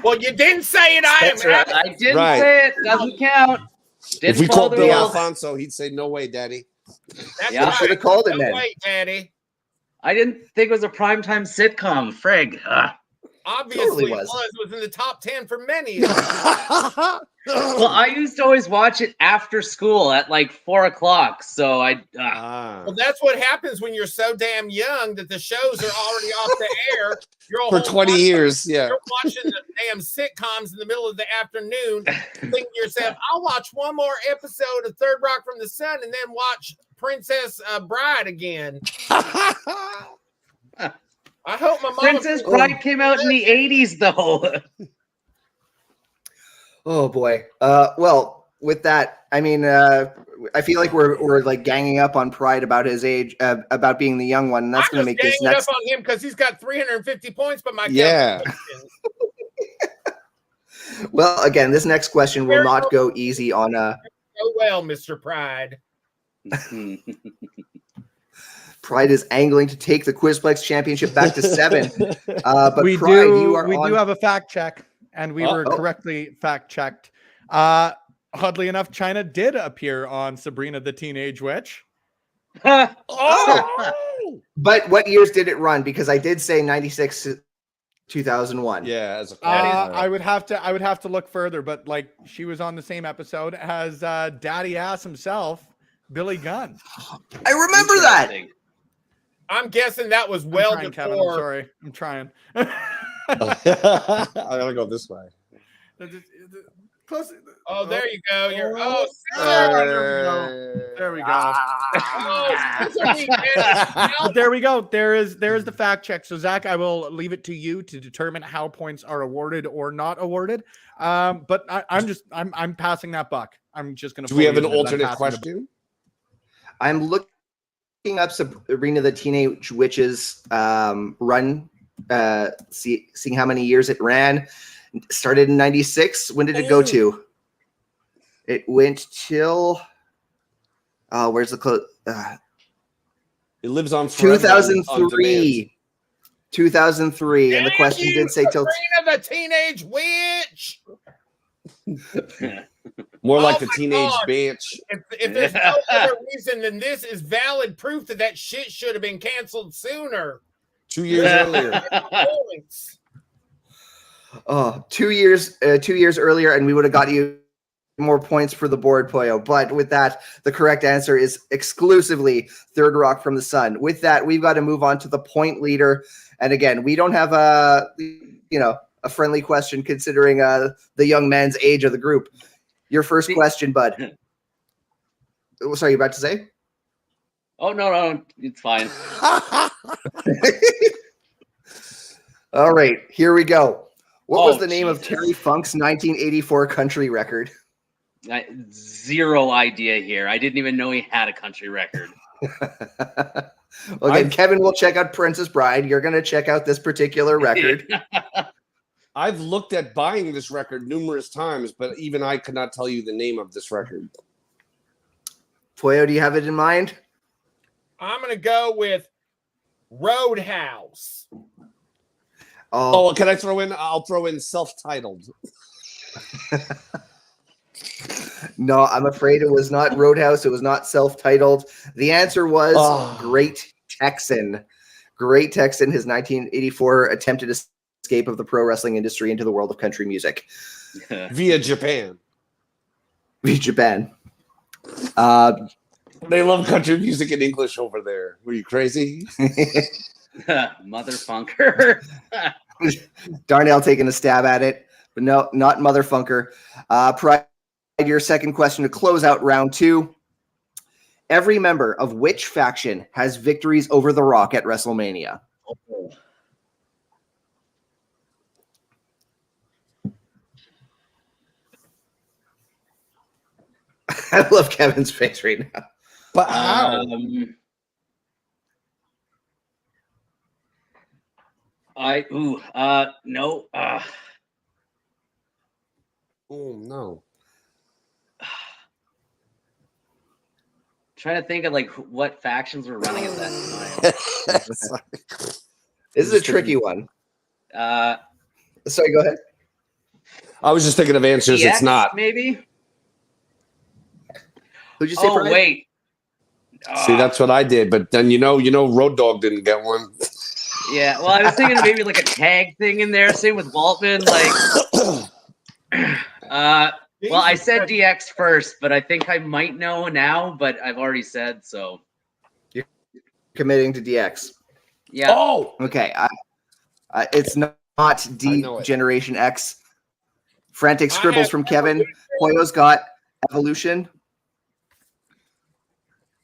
Well, you didn't say it. I didn't say it. Doesn't count. If we called Bill Alfonso, he'd say, "No way, Daddy." I should have called it, no way, Daddy. I didn't think it was a primetime sitcom. Frig. Obviously, was. was in the top 10 for many. Well, I used to always watch it after school at like 4 o'clock. So Well, that's what happens when you're so damn young that the shows are already off the air. You're For 20 years, yeah. You're watching the damn sitcoms in the middle of the afternoon, thinking to yourself, I'll watch one more episode of Third Rock from the Sun and then watch Princess Bride again. I hope my mom. Princess Bride came out in the 80s, though. Oh boy. Well, with that, I mean, I feel like we're like ganging up on Pride about his age, about being the young one, and that's going to make this next. Up on him because he's got 350 points, but my Well, again, this next question will not go easy on. So well, Mr. Pride. Pride is angling to take the Quizplex championship back to 7. But we Pride, do have a fact check, and we were correctly fact checked. Oddly enough, China did appear on Sabrina the Teenage Witch. But what years did it run? Because I did say 96 to 2001. Yeah, as a I would have to look further, but like she was on the same episode as Daddy Ass himself, Billy Gunn. I remember that. I'm guessing that was well before. Kevin, I'm sorry. I'm trying. I gotta go this way. Close. Oh, there you go. You're there we go. There we go. There's the fact check. So Zach, I will leave it to you to determine how points are awarded or not awarded. But I'm passing that buck. I'm just gonna. Do we have an alternate question? I'm looking up Sabrina the Teenage Witch's run, seeing how many years it ran. It started in 96. When did it go to? It went till where's the close? It lives on 2003. 2003, and the question did say till Sabrina the Teenage Witch. More like the teenage bitch. If there's no other reason than this is valid proof that shit should have been canceled sooner. 2 years earlier. 2 years earlier, and we would have got you more points for the board, Pollo. But with that, the correct answer is exclusively Third Rock from the Sun. With that, we've got to move on to the point leader. And again, we don't have a friendly question considering the young man's age of the group. Your first question, bud. Sorry, you about to say? Oh, no, it's fine. All right, here we go. What was the name of Terry Funk's 1984 country record? Zero idea here. I didn't even know he had a country record. Okay, Kevin will check out Princess Bride. You're going to check out this particular record. I've looked at buying this record numerous times, but even I could not tell you the name of this record. Pollo, do you have it in mind? I'm going to go with Roadhouse. Oh, can I throw in? I'll throw in self-titled. No, I'm afraid it was not Roadhouse. It was not self-titled. The answer was Great Texan. Great Texan, his 1984 attempted escape of the pro wrestling industry into the world of country music. Via Japan. Via Japan. They love country music in English over there. Were you crazy? Motherfunker. Darnell taking a stab at it, but no, not motherfunker. Pride, your second question to close out round 2. Every member of which faction has victories over The Rock at WrestleMania? I love Kevin's face right now. But how? No. Oh no. Trying to think of like what factions were running at that time. This is a tricky one. Sorry, go ahead. I was just thinking of answers. TX, it's not. Maybe. Who'd you say? Oh, Brian? wait. See, that's what I did. But then you know, Road Dogg didn't get one. Yeah, well, I was thinking maybe like a tag thing in there. Same with Waltman. Like, well, I said DX first, but I think I might know now. But I've already said so. You're committing to DX. Yeah. Oh, Okay. It's not D know it. Generation X. Frantic scribbles from Kevin. Pollo's got Evolution.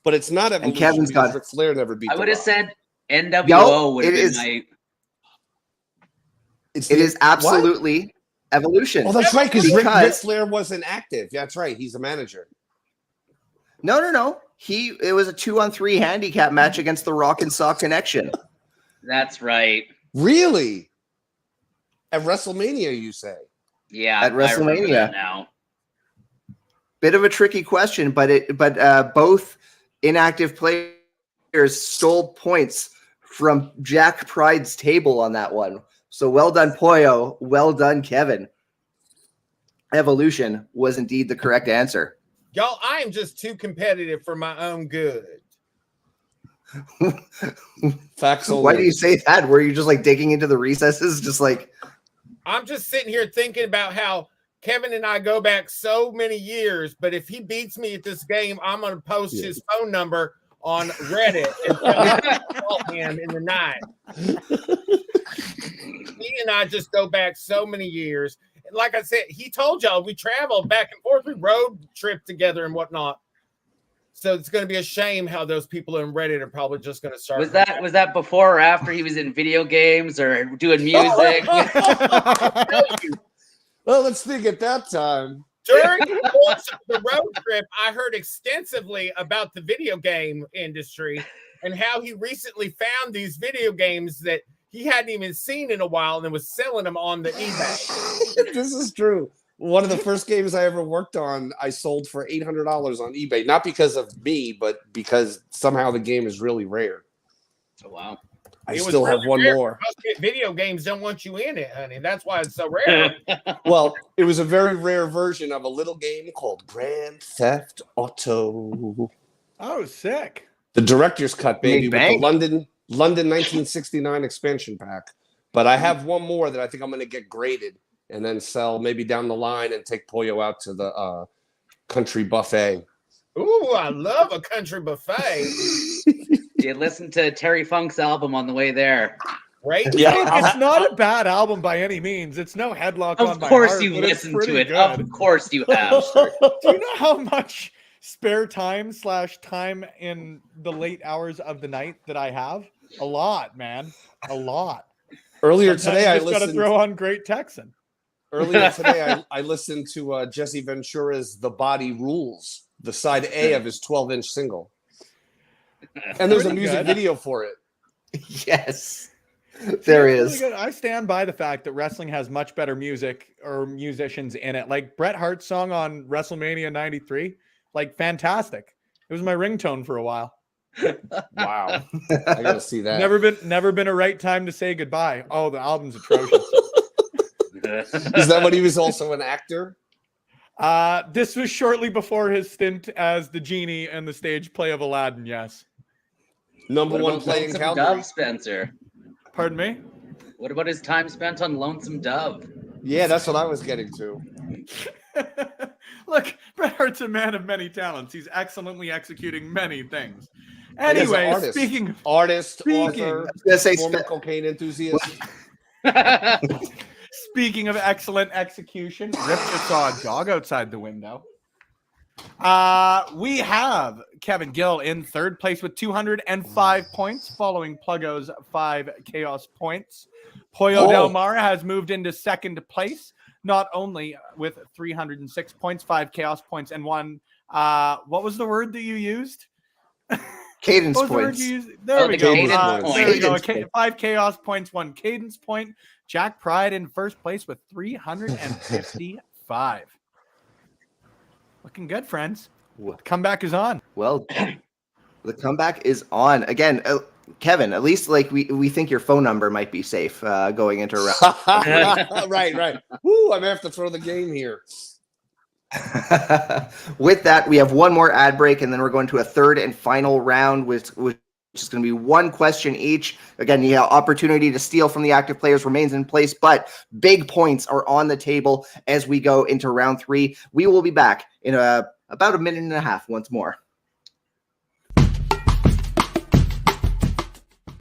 but it's not Evolution. And Kevin's because got- Ric Flair never beat. I The would have Rock. said NWO No, would have it been is- my. It's It the- is absolutely Evolution. Oh, that's right. Because Ric Because- Flair wasn't active. Yeah, that's right. He's a manager. No. It was a 2-on-3 handicap match against the Rock and Sock Connection. That's right. Really? At WrestleMania, you say? Yeah. At I remember WrestleMania. that now. Bit of a tricky question, but both inactive players stole points from Jack Pride's table on that one. So well done, Pollo. Well done, Kevin. Evolution was indeed the correct answer. Y'all, I am just too competitive for my own good. Facts only. Why do you say that? Were you just like digging into the recesses? Just like, I'm just sitting here thinking about how Kevin and I go back so many years, but if he beats me at this game, I'm going to post his phone number on Reddit and tell him to call him in the night. He and I just go back so many years. And like I said, he told y'all we traveled back and forth. We road trip together and whatnot. So it's going to be a shame how those people in Reddit are probably just going to start. Was that before or after he was in video games or doing music? Well, let's think at that time. During the course of the road trip, I heard extensively about the video game industry and how he recently found these video games that he hadn't even seen in a while and then was selling them on the eBay. This is true. One of the first games I ever worked on, I sold for $800 on eBay. Not because of me, but because somehow the game is really rare. Oh, wow. I It was still have really one rare. more. Most video games don't want you in it, honey. That's why it's so rare. Well, it was a very rare version of a little game called Grand Theft Auto. Oh, sick. The director's cut, baby, with the Bang. London 1969 expansion pack. But I have one more that I think I'm going to get graded and then sell maybe down the line and take Pollo out to the country buffet. Ooh, I love a country buffet. You listened to Terry Funk's album on the way there. Right? It's not a bad album by any means. It's no headlock on Of my course heart, you but it's listened to pretty it. good. Of course you have. Do you know how much spare time / time in the late hours of the night that I have? A lot, man. A lot. Earlier Sometimes today, I you just gotta listened. throw on Great Texan. Earlier today, I listened to Jesse Ventura's "The Body Rules," the side A of his 12-inch single, and there's a Pretty music good. video for it. yes, there Yeah, it's is. really good. I stand by the fact that wrestling has much better music or musicians in it. Like Bret Hart's song on WrestleMania 93, like fantastic. It was my ringtone for a while. Wow, I gotta see that. Never been a right time to say goodbye. Oh, the album's atrocious. Is that when he was also an actor? This was shortly before his stint as the genie and the stage play of Aladdin. Yes. Number What one about play in Lonesome Calgary. Dove, Spencer? Pardon me. What about his time spent on Lonesome Dove? Yeah, that's what I was getting to. Look, Bret Hart's a man of many talents. He's excellently executing many things. He's an Anyway, artist. speaking Author, I was gonna say former cocaine enthusiast. Speaking of excellent execution, Rip just saw a dog outside the window. We have Kevin Gill in third place with 205 points, following Pluggo's 5 Chaos points. Pollo Del Mar has moved into second place, not only with 306 points, 5 Chaos points, and 1. What was the word that you used? cadence What was the word points. you used? There we go. cadence points. There we go. Cadence 5 Chaos points, 1 Cadence point. Jack Pride in first place with 355. Looking good, friends. The comeback is on. Well, the comeback is on again. Kevin, at least like we think your phone number might be safe going into round. right. Woo, I'm gonna have to throw the game here. With that, we have one more ad break, and then we're going to a third and final round, which is going to be one question each. Again, the opportunity to steal from the active players remains in place, but big points are on the table as we go into round 3. We will be back in about a minute and a half once more.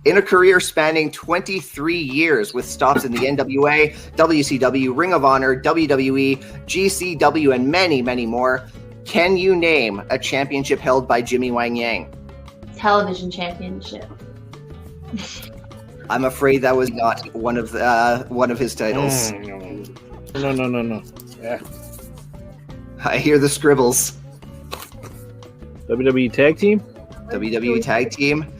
In a career spanning 23 years with stops in the NWA, WCW, Ring of Honor, WWE, GCW, and many, many more, can you name a championship held by Jimmy Wang Yang? Television championship. I'm afraid that was not one of his titles. No. Yeah. I hear the scribbles. WWE Tag Team? WWE Tag Team.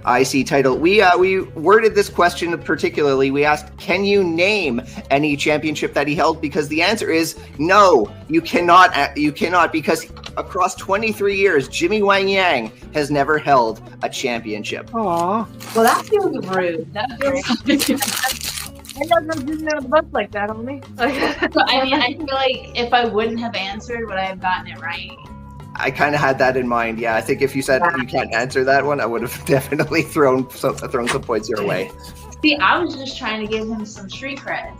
IC title. We worded this question particularly. We asked, can you name any championship that he held? Because the answer is no, you cannot. You cannot, because across 23 years, Jimmy Wang Yang has never held a championship. Aw. Well, that feels rude. That feels. I never did know the bus like that on me. I mean, I feel like if I wouldn't have answered, would I have gotten it right? I kind of had that in mind. Yeah, I think if you said you can't answer that one, I would have definitely thrown some points your way. See, I was just trying to give him some street cred.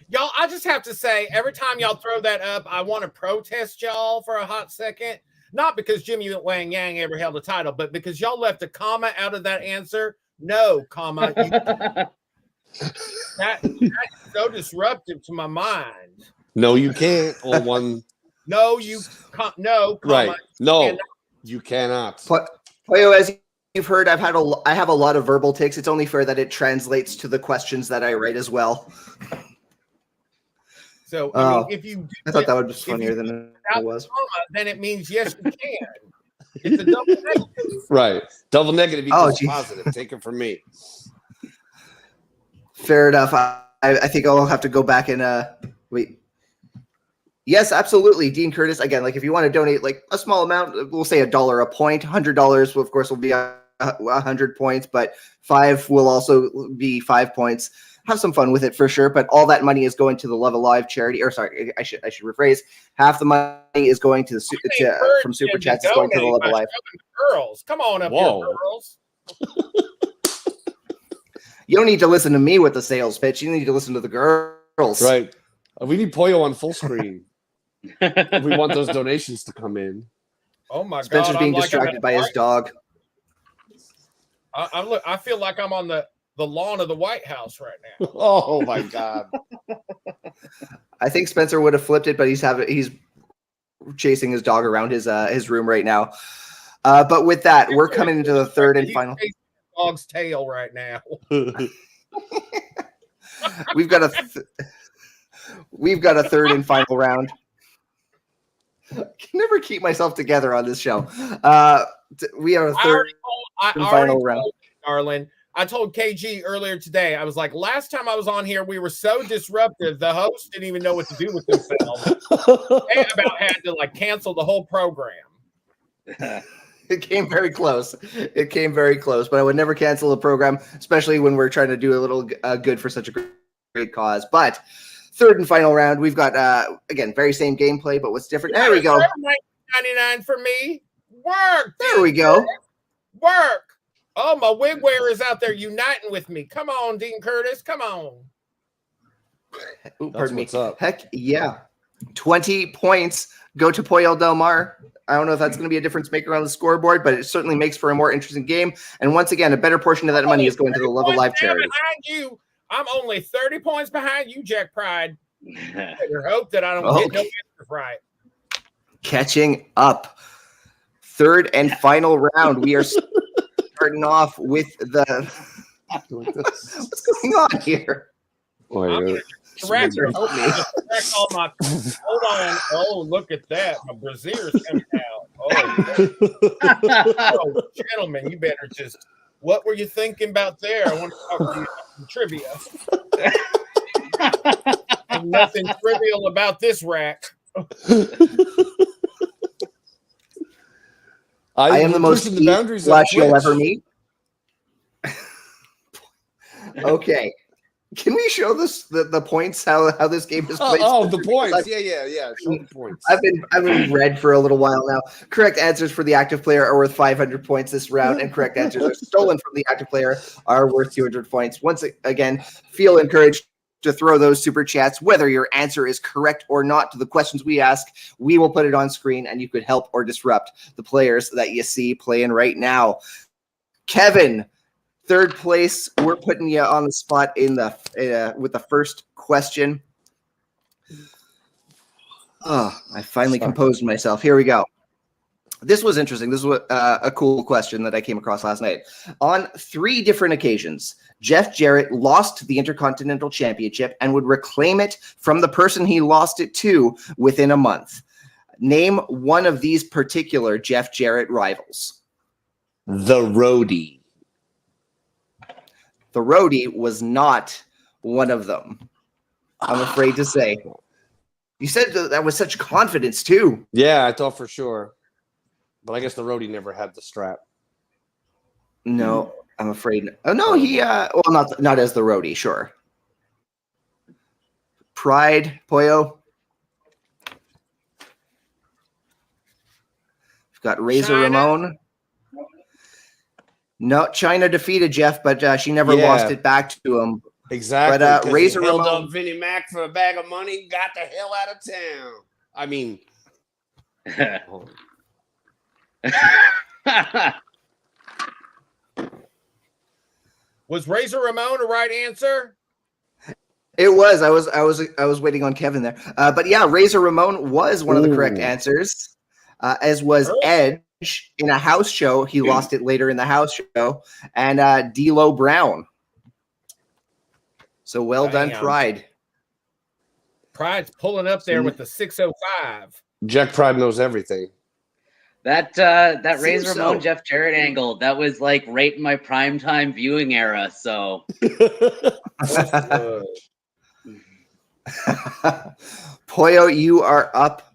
Y'all, I just have to say, every time y'all throw that up, I want to protest y'all for a hot second. Not because Jimmy Wang Yang ever held a title, but because y'all left a comma out of that answer. No, comma. That's so disruptive to my mind. No, you can't. Or one. No, no. Comma, right. No, you cannot. Pollo, as you've heard, I have a lot of verbal tics. It's only fair that it translates to the questions that I write as well. So I mean, if you, I thought that would be funnier than it was. Comma, then it means yes, you can. It's a double negative. Right. Double negative equals positive. Take it from me. Fair enough. I think I'll have to go back and wait. Yes, absolutely. Dean Curtis, again, like if you want to donate like a small amount, we'll say $1 a point. $100, of course, will be 100 points, but 5 will also be 5 points. Have some fun with it for sure, but all that money is going to the Love Alive charity. Or sorry, I should rephrase. Half the money is going to the from Super Chats is going to the Love Alive. Girls, come on up here, girls. You don't need to listen to me with the sales pitch. You need to listen to the girls. Right. We need Pollo on full screen. We want those donations to come in. Oh my Spencer's God! being distracted by his dog. I feel like I'm on the lawn of the White House right now. Oh my God! I think Spencer would have flipped it, but he's chasing his dog around his room right now. But with that, we're coming into the third and final. Dog's tail right now. We've got a third and final round. I can never keep myself together on this show. We are a third and final round. Darling, I told KG earlier today, I was like, last time I was on here, we were so disruptive, the host didn't even know what to do with themselves. They about had to like cancel the whole program. It came very close. But I would never cancel a program, especially when we're trying to do a little good for such a great cause. But third and final round, we've got, again, very same gameplay, but what's different? There we go. $99 for me. Work. There we go. Work. Oh, my wig wearer is out there uniting with me. Come on, Dean Curtis. Come on. Ooh, pardon me. What's up. Heck yeah. 20 points go to Pollo Del Mar. I don't know if that's going to be a difference maker on the scoreboard, but it certainly makes for a more interesting game. And once again, a better portion of that money is going to the Love Alive charity. You. I'm only 30 points behind you, Jack Pride. I better hope that I don't get no answers right. Catching up. Third and final round. We are starting off with the what's going on here? Correct. Hold on. Oh, look at that. My brazier's coming out. Oh, gentlemen, you better just. What were you thinking about there? I want to talk to you about some trivia. Nothing trivial about this rack. I am the most flash you'll ever meet. Okay. Can we show this the points how this game is played? The points. Yeah. Show the points. I've been red for a little while now. Correct answers for the active player are worth 500 points this round, and correct answers are stolen from the active player are worth 200 points. Once again, feel encouraged to throw those super chats, whether your answer is correct or not to the questions we ask. We will put it on screen, and you could help or disrupt the players that you see playing right now. Kevin, third place. We're putting you on the spot in the with the first question. Oh, I finally composed myself. Here we go. This was interesting. This was a cool question that I came across last night. On 3 different occasions, Jeff Jarrett lost the Intercontinental Championship and would reclaim it from the person he lost it to within a month. Name one of these particular Jeff Jarrett rivals. The Roadie. The Roadie was not one of them, I'm afraid to say. You said that with such confidence, too. Yeah, I thought for sure. But I guess the Roadie never had the strap. No, I'm afraid. Oh, no, he, well, not as the Roadie, sure. Pride, Pollo. We've got Razor Ramon. No, China defeated Jeff, but she never lost it back to him. Exactly. But Razor held Ramon up Vinnie Mac for a bag of money, got the hell out of town. I mean, was Razor Ramon a right answer? It was. I was waiting on Kevin there. But yeah, Razor Ramon was one of the correct answers, as was Edge in a house show. He lost it later in the house show, and D'Lo Brown. So well done, Pride. Pride's pulling up there with the 605. Jack Pride knows everything. That Razor Ramon Jeff Jarrett angle, that was like right in my primetime viewing era. So Pollo, you are up.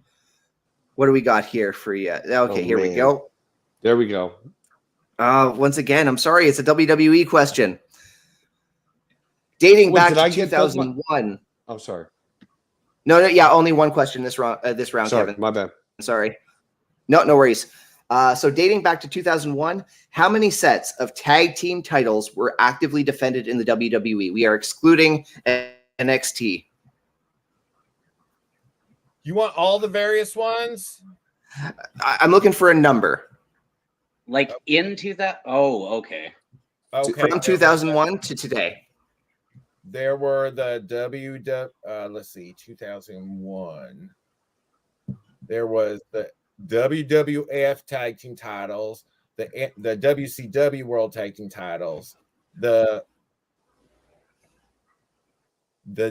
What do we got here for you? Okay, here we go. There we go. Once again, I'm sorry, it's a WWE question. Dating back to 2001. I'm sorry. No, yeah, only one question this round, sorry, Kevin. My bad. Sorry. No worries. So dating back to 2001, how many sets of tag team titles were actively defended in the WWE? We are excluding NXT. You want all the various ones? I'm looking for a number. Like in 2000? Oh, okay. From 2001 to today. There were the let's see, 2001. There was the WWF tag team titles, the WCW World Tag Team titles, the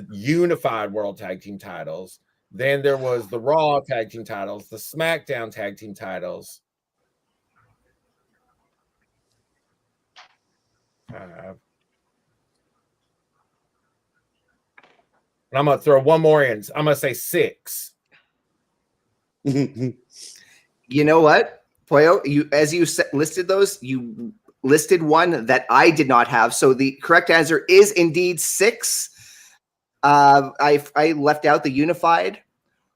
Unified World Tag Team titles. Then there was the Raw Tag Team titles, the SmackDown Tag Team titles. And I'm going to throw one more in. I'm going to say 6. You know what, Pollo? As you listed those, you listed one that I did not have. So the correct answer is indeed 6. I left out the Unified.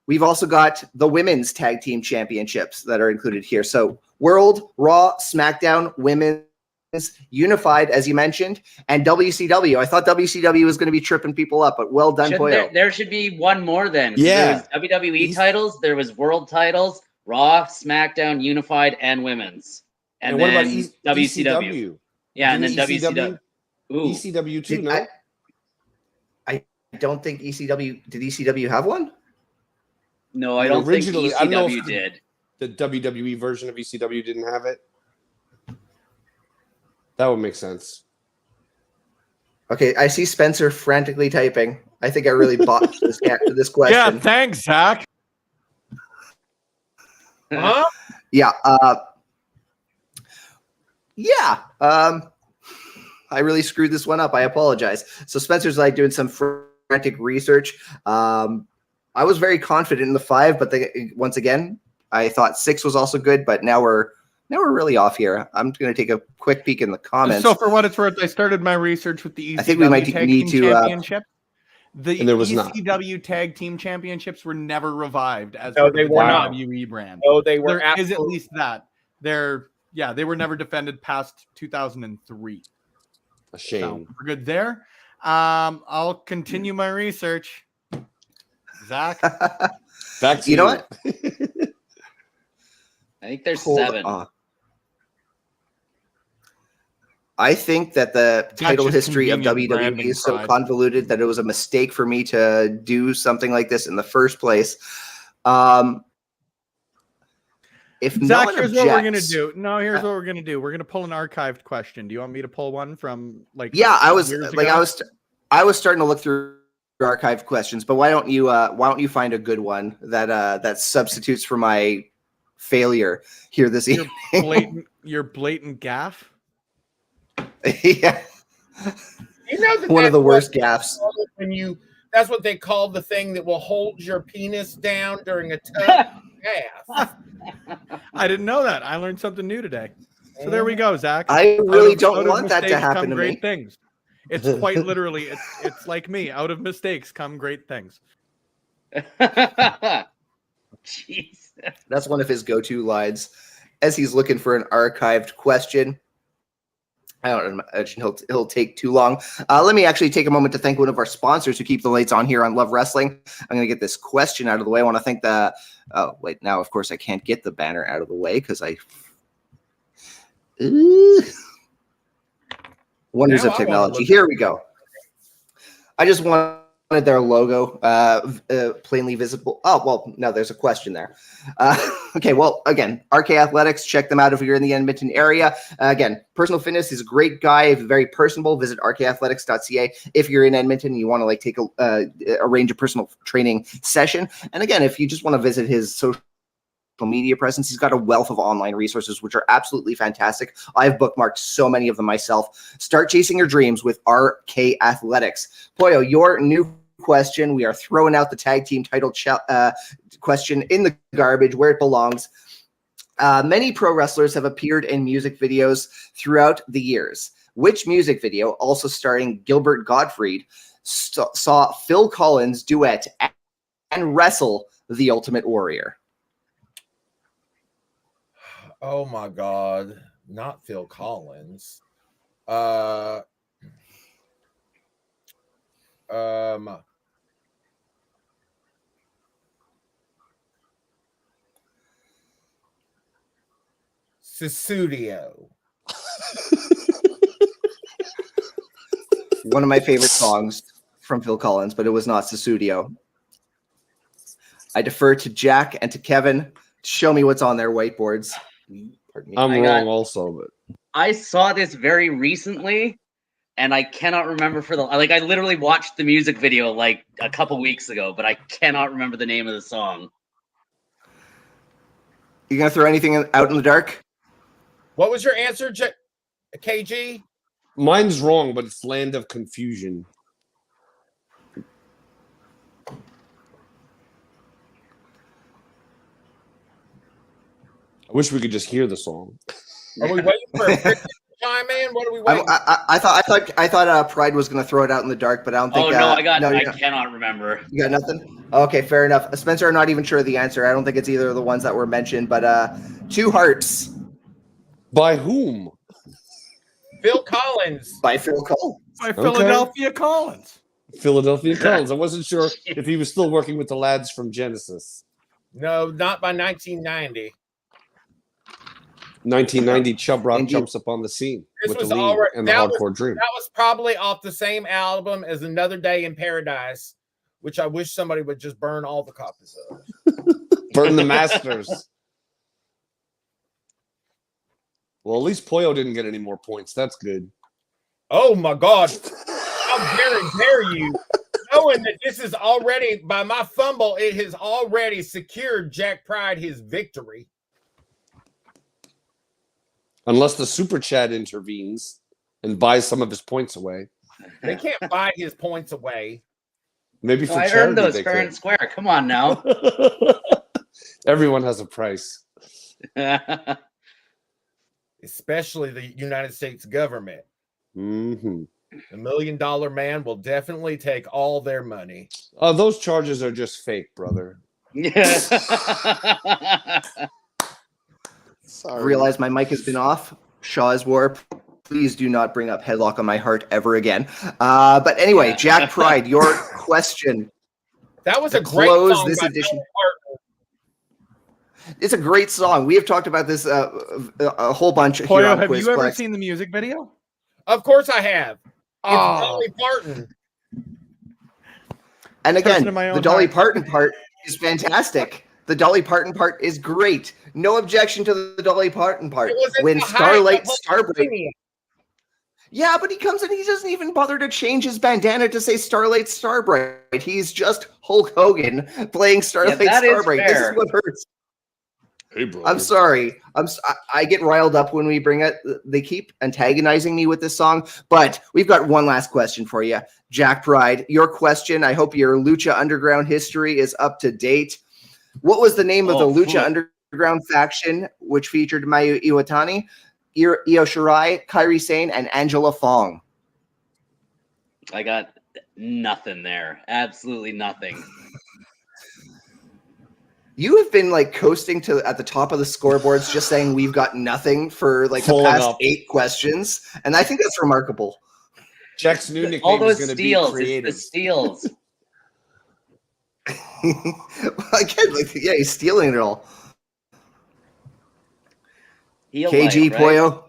We've also got the Women's Tag Team Championships that are included here. So World, Raw, SmackDown, Women's, Unified, as you mentioned, and WCW. I thought WCW was going to be tripping people up, but well done, Pollo. There should be one more then. Yeah. There was WWE titles, there was World titles, Raw, SmackDown, Unified, and Women's. And what then about WCW? Yeah, and then WCW. Ooh. ECW too, no? I don't think ECW... Did ECW have one? No, I don't think ECW did. The WWE version of ECW didn't have it? That would make sense. Okay, I see Spencer frantically typing. I think I really bought this question. Yeah, thanks, Zach. Huh? Yeah. I really screwed this one up. I apologize. So Spencer's like doing some frantic research. I was very confident in the 5, but once again, I thought 6 was also good, but now we're Now we're really off here. I'm going to take a quick peek in the comments. So for what it's worth, I started my research with the ECW I think we might Tag need Team to, Championship. The And there was not. ECW Tag Team Championships were never revived as No, part they of the were not. WWE brand. No, they were There is at absolutely. least that. They were never defended past 2003. A So shame. we're good there. I'll continue my research. Zach, Back to You know what? I think there's Hold 7. on. I think that the title just history of convenient WWE branding is so pride. convoluted that it was a mistake for me to do something like this in the first place. If no Zach, one here's what we're gonna objects- do. No, here's what we're gonna do. We're gonna pull an archived question. Do you want me to pull one from like? Yeah, I was years like, ago? I was starting to look through archived questions, but why don't you find a good one that substitutes for my failure here this evening? Your blatant gaffe. Yeah, You know that one of that's the worst what- gaffes. when that's what they call the thing that will hold your penis down during a tough bath. I didn't know that. I learned something new today. So there we go, Zach. I really Out don't of want that to mistakes happen come to great me. things. It's quite literally. It's like me. Out of mistakes come great things. Jeez. That's one of his go-to lines as he's looking for an archived question. I don't imagine he'll take too long. Let me actually take a moment to thank one of our sponsors who keep the lights on here on Love Wrestling. I'm going to get this question out of the way. I want to thank the. Oh wait, now of course I can't get the banner out of the way because I. Wonders Now of I wanna technology. look Here at we go. I just wanted their logo plainly visible. Oh, well, no, there's a question there. Okay, well, again, RK Athletics, check them out if you're in the Edmonton area. Again, Personal Fitness is a great guy, very personable. Visit rkathletics.ca if you're in Edmonton and you want to like take arrange a personal training session. And again, if you just want to visit his social media presence, he's got a wealth of online resources which are absolutely fantastic. I've bookmarked so many of them myself. Start chasing your dreams with RK Athletics. Pollo, your new question. We are throwing out the tag team title question in the garbage where it belongs. Many pro wrestlers have appeared in music videos throughout the years. Which music video, also starring Gilbert Gottfried, saw Phil Collins duet and wrestle the Ultimate Warrior? Oh my God, not Phil Collins. Susudio. One of my favorite songs from Phil Collins, but it was not Susudio. I defer to Jack and to Kevin to show me what's on their whiteboards. Pardon me. I'm I wrong got- also, but I saw this very recently, and I cannot remember I literally watched the music video like a couple weeks ago, but I cannot remember the name of the song. You gonna throw anything out in the dark? What was your answer, KG? mine's wrong, but it's Land of Confusion. I wish we could just hear the song. Are we waiting for a Christian to chime in? What are we waiting? I thought Pride was gonna throw it out in the dark, but I don't think. Oh no, I you cannot remember. You got nothing? Okay, fair enough. Spencer, I'm not even sure of the answer. I don't think it's either of the ones that were mentioned, but Two Hearts. By whom? Phil Collins. By Phil Collins. By Philadelphia Collins. Philadelphia Collins. I wasn't sure if he was still working with the lads from Genesis. No, not by 1990. 1990, Chubb Rock jumps up on the scene This with was the lead already and the Hardcore Dream. That was probably off the same album as Another Day in Paradise, which I wish somebody would just burn all the copies of. Burn the masters. Well, at least Pollo didn't get any more points. That's good. Oh my God. How dare you? Knowing that this is already, by my fumble, it has already secured Jack Pride his victory. Unless the super chat intervenes and buys some of his points away. They can't buy his points away. Maybe for I charity earned those they fair could. and square. Come on now. Everyone has a price. especially the United States government. Mm-hmm. The $1 million man will definitely take all their money. Oh, those charges are just fake, brother. Yeah. Sorry. Realize my mic has been off. Shaw's War. Please do not bring up Headlock on My Heart ever again. But anyway, Yeah. Jack Pride, your question. That was To a great close song this by edition. Dolly Parton. It's a great song. We have talked about this a whole bunch here Pollo, on have you ever Quizplex. seen the music video? Of course I have. It's Oh. Dolly Parton. And Person again, of my the own Dolly heart. Parton part is fantastic. The Dolly Parton part is great. No objection to the Dolly Parton part. It was at When the height Starlight of Starbreak. WrestleMania. Yeah, but he comes in, he doesn't even bother to change his bandana to say Starlight Starbright. He's just Hulk Hogan playing Starlight that is Starbright. This is fair. what hurts. Hey, brother. I'm sorry. I get riled up when we bring it. They keep antagonizing me with this song. But we've got one last question for you, Jack Pride. Your question. I hope your Lucha Underground history is up to date. What was the name of the Lucha Underground faction, which featured Mayu Iwatani, Io Shirai, Kairi Sane, and Angela Fong? I got nothing there. Absolutely nothing. You have been like coasting to at the top of the scoreboards, just saying we've got nothing for like the Pulling past up. 8 questions, and I think that's remarkable. Jack's new All nickname is those going to be steals. It's creative. the steals. Again, like, yeah, he's stealing it all. Heel KG life, right? Pollo.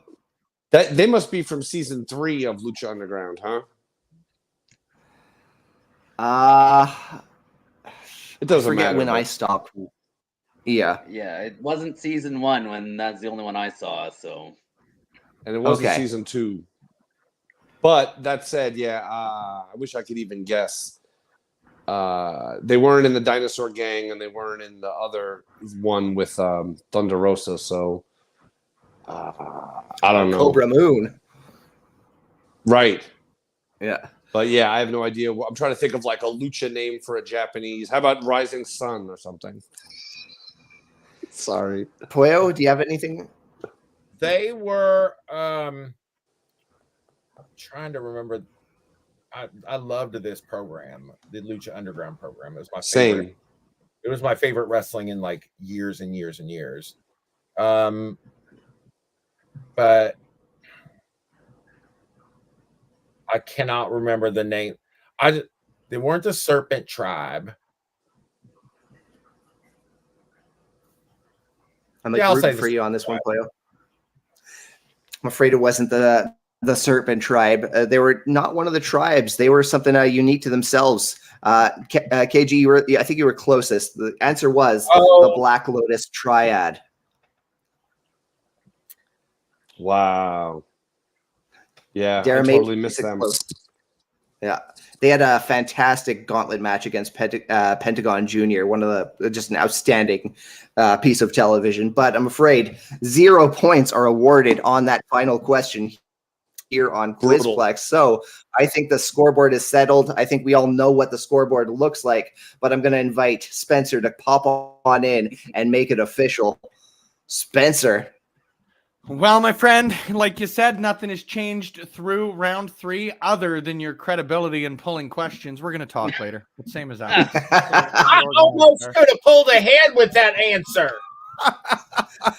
That they must be from season 3 of Lucha Underground, huh? It doesn't forget matter. when but- I stopped. Yeah. Yeah, it wasn't season 1 when that's the only one I saw. So and it wasn't Okay. season 2. But that said, yeah, I wish I could even guess. They weren't in the Dinosaur Gang, and they weren't in the other one with Thunder Rosa. So I don't know. Cobra Moon. Right. Yeah. But yeah, I have no idea. I'm trying to think of like a lucha name for a Japanese. How about Rising Sun or something? Sorry. Pollo, do you have anything? They were I'm trying to remember. I loved this program, the Lucha Underground program. It was my favorite. Same. It was my favorite wrestling in like years and years and years. But I cannot remember the name. They weren't the Serpent Tribe. I'm like Yeah, I'll rooting say for this. you on this one, Pollo. I'm afraid it wasn't the Serpent Tribe. They were not one of the tribes. They were something unique to themselves. KG, I think you were closest. The answer was the Black Lotus Triad. Wow. Yeah, Darren I made totally missed it them. close. Yeah, they had a fantastic gauntlet match against Pentagon Jr., one of the just an outstanding piece of television. But I'm afraid 0 points are awarded on that final question here on Brutal. Quizplex. So I think the scoreboard is settled. I think we all know what the scoreboard looks like, but I'm going to invite Spencer to pop on in and make it official. Spencer. Well, my friend, like you said, nothing has changed through round 3 other than your credibility in pulling questions. We're going to talk later. It's same as that. I almost could have pulled ahead with that answer. I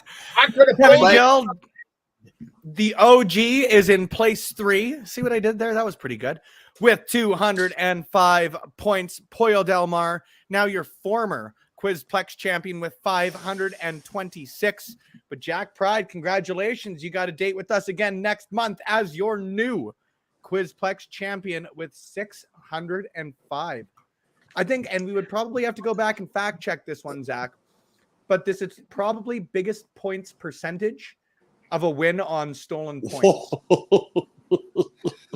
could have Kevin pulled Gill, the OG, is in place 3. See what I did there? That was pretty good. With 205 points. Pollo Del Mar, now your former Quizplex champion with 526. But Jack Pride, congratulations. You got a date with us again next month as your new Quizplex champion with 605. I think, and we would probably have to go back and fact check this one, Zach, but this is probably biggest points percentage of a win on stolen points.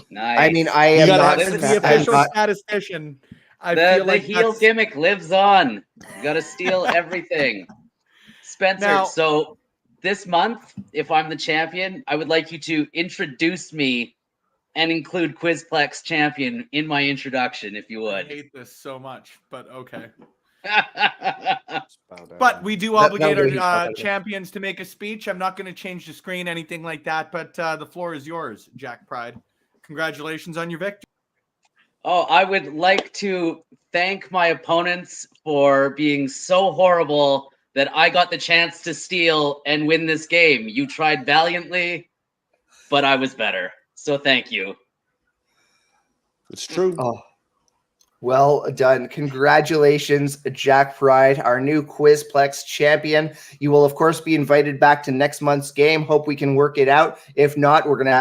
nice. I mean, I am not As the official statistician. I feel the like heel gimmick lives on. You got to steal everything. Spencer, Now- so this month, if I'm the champion, I would like you to introduce me and include Quizplex champion in my introduction, if you I would. hate this so much, but okay. But we do That- obligate that would our be- champions to make a speech. I'm not going to change the screen, anything like that. But the floor is yours, Jack Pride. Congratulations on your victory. Oh, I would like to thank my opponents for being so horrible that I got the chance to steal and win this game. You tried valiantly, but I was better. So thank you. It's true. Oh, well done. Congratulations, Jack Pride, our new Quizplex champion. You will, of course, be invited back to next month's game. Hope we can work it out. If not, we're going to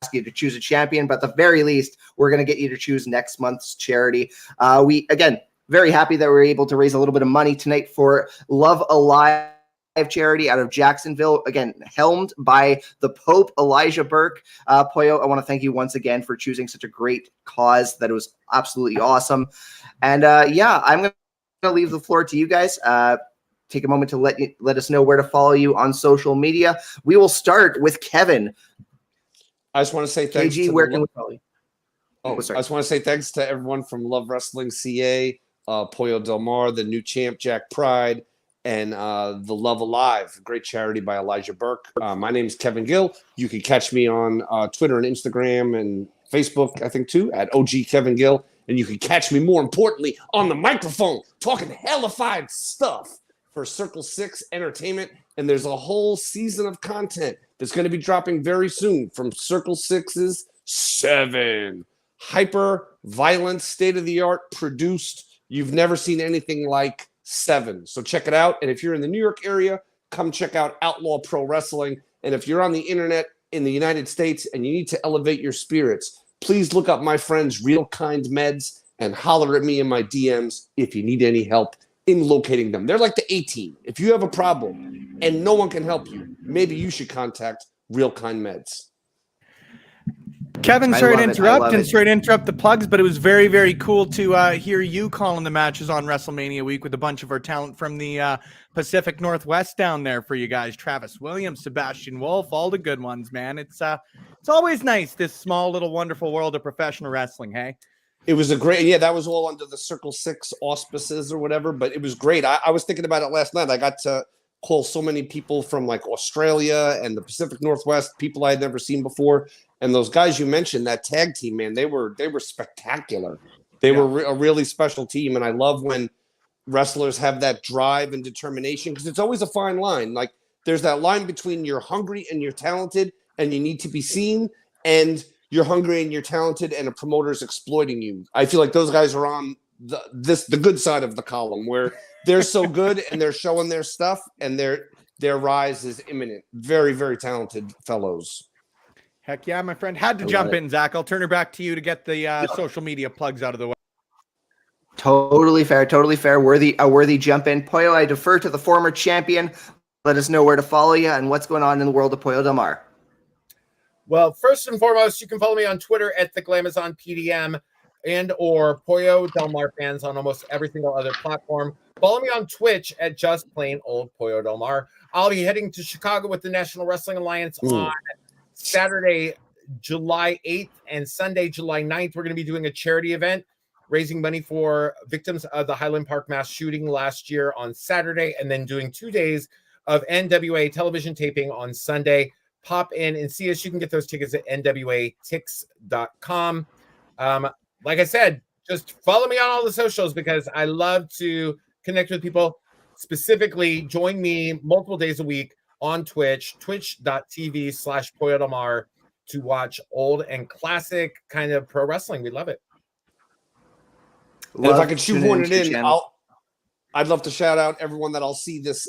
ask you to choose a champion, but at the very least, we're going to get you to choose next month's charity. We, again, very happy that we're able to raise a little bit of money tonight for Love Alive charity out of Jacksonville, again, helmed by the Pope, Elijah Burke. Pollo, I want to thank you once again for choosing such a great cause. That it was absolutely awesome. And yeah, I'm going to leave the floor to you guys. Take a moment to let us know where to follow you on social media. We will start with Kevin. I just want to say thanks. KG, where can we follow you? I just want to say thanks to everyone from Love Wrestling CA, Pollo Del Mar, the new champ, Jack Pride, and the Love Alive, great charity by Elijah Burke. My name is Kevin Gill. You can catch me on Twitter and Instagram and Facebook, I think, too, at OG Kevin Gill. And you can catch me, more importantly, on the microphone, talking hellified stuff for Circle 6 Entertainment. And there's a whole season of content that's going to be dropping very soon from Circle 6's 7. Hyper violent, state-of-the-art, produced. You've never seen anything like 7. So check it out. And if you're in the New York area, come check out Outlaw Pro Wrestling. And if you're on the internet in the United States and you need to elevate your spirits, please look up my friends Real Kind Meds and holler at me in my DMs if you need any help in locating them. They're like the A-team. If you have a problem and no one can help you, maybe you should contact Real Kind Meds. Kevin, sorry to interrupt the plugs, but it was very, very cool to hear you calling the matches on WrestleMania week with a bunch of our talent from the Pacific Northwest down there for you guys. Travis Williams, Sebastian Wolf, all the good ones, man. It's always nice, this small little wonderful world of professional wrestling, hey? It was a great, yeah, that was all under the Circle 6 auspices or whatever, but it was great. I was thinking about it last night. I got to call so many people from like Australia and the Pacific Northwest, people I had never seen before. And those guys you mentioned, that tag team, man, they were spectacular. They were a really special team. And I love when wrestlers have that drive and determination, because it's always a fine line. Like there's that line between you're hungry and you're talented and you need to be seen, and you're hungry and you're talented and a promoter's exploiting you. I feel like those guys are on the good side of the column, where they're so good and they're showing their stuff and their rise is imminent. Very, very talented fellows. Heck yeah, my friend. Had to jump in, Zach. I'll turn her back to you to get the social media plugs out of the way. Totally fair. Totally fair. A worthy jump in. Pollo, I defer to the former champion. Let us know where to follow you and what's going on in the world of Pollo Del Mar. Well, first and foremost, you can follow me on Twitter at the Glamazon PDM and or Pollo Del Mar fans on almost every single other platform. Follow me on Twitch at just plain old Pollo Del Mar. I'll be heading to Chicago with the National Wrestling Alliance on Saturday, July 8th and Sunday, July 9th. We're going to be doing a charity event, raising money for victims of the Highland Park mass shooting last year on Saturday, and then doing 2 days of NWA television taping on Sunday. Pop in and see us. You can get those tickets at nwatix.com. Like I said, just follow me on all the socials because I love to connect with people. Specifically, join me multiple days a week on Twitch, twitch.tv/Pollo Del Mar, to watch old and classic kind of pro wrestling. We love it. And if I could shoehorn it in, I'd love to shout out everyone that I'll see this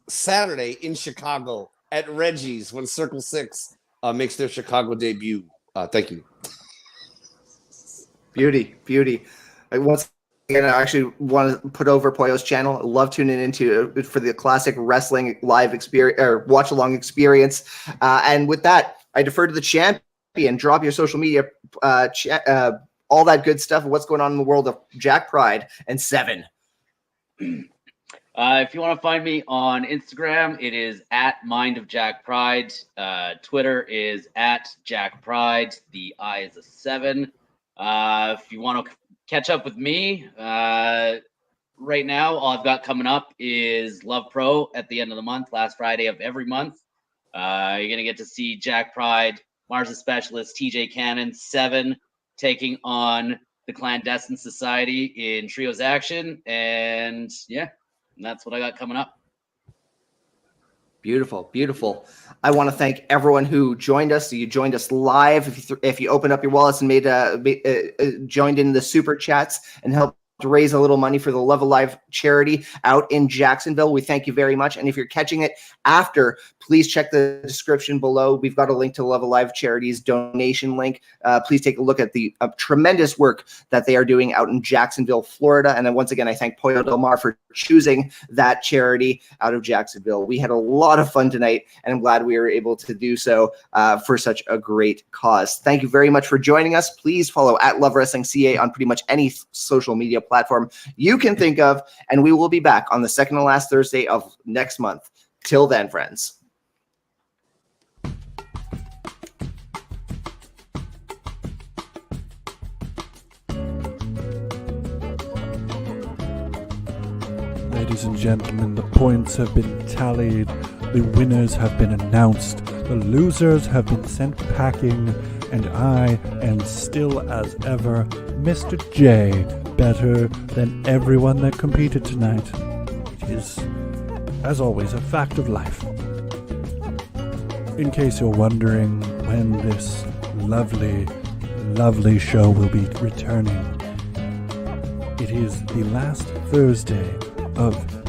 Saturday in Chicago at Reggie's when Circle 6 makes their Chicago debut. Thank you. Beauty. Once again, I actually want to put over Pollo's channel. I love tuning into it for the classic wrestling live experience or watch along experience. And with that, I defer to the champion. Drop your social media, all that good stuff. What's going on in the world of Jack Pride and 7. If you want to find me on Instagram, it is at Mind of Jack Pride. Twitter is at Jack Pride. The I is a 7. If you want to catch up with me, right now, all I've got coming up is Love Pro at the end of the month, last Friday of every month. You're going to get to see Jack Pride, Mars' Specialist, TJ Cannon, 7 taking on the Clandestine Society in Trios Action. And yeah, that's what I got coming up. Beautiful, beautiful. I want to thank everyone who joined us. So you joined us live. If you opened up your wallets and joined in the super chats and helped to raise a little money for the Love Alive charity out in Jacksonville, we thank you very much. And if you're catching it after, please check the description below. We've got a link to Love Alive Charity's donation link. Please take a look at the tremendous work that they are doing out in Jacksonville, Florida. And then once again, I thank Pollo Del Mar for choosing that charity out of Jacksonville. We had a lot of fun tonight, and I'm glad we were able to do so for such a great cause. Thank you very much for joining us. Please follow at Love Wrestling CA on pretty much any social media platform you can think of, and we will be back on the second to last Thursday of next month. Till then, friends. Ladies and gentlemen, the points have been tallied, the winners have been announced, the losers have been sent packing, and I am still as ever Mr. J, better than everyone that competed tonight. It is, as always, a fact of life. In case you're wondering when this lovely, lovely show will be returning, it is the last Thursday of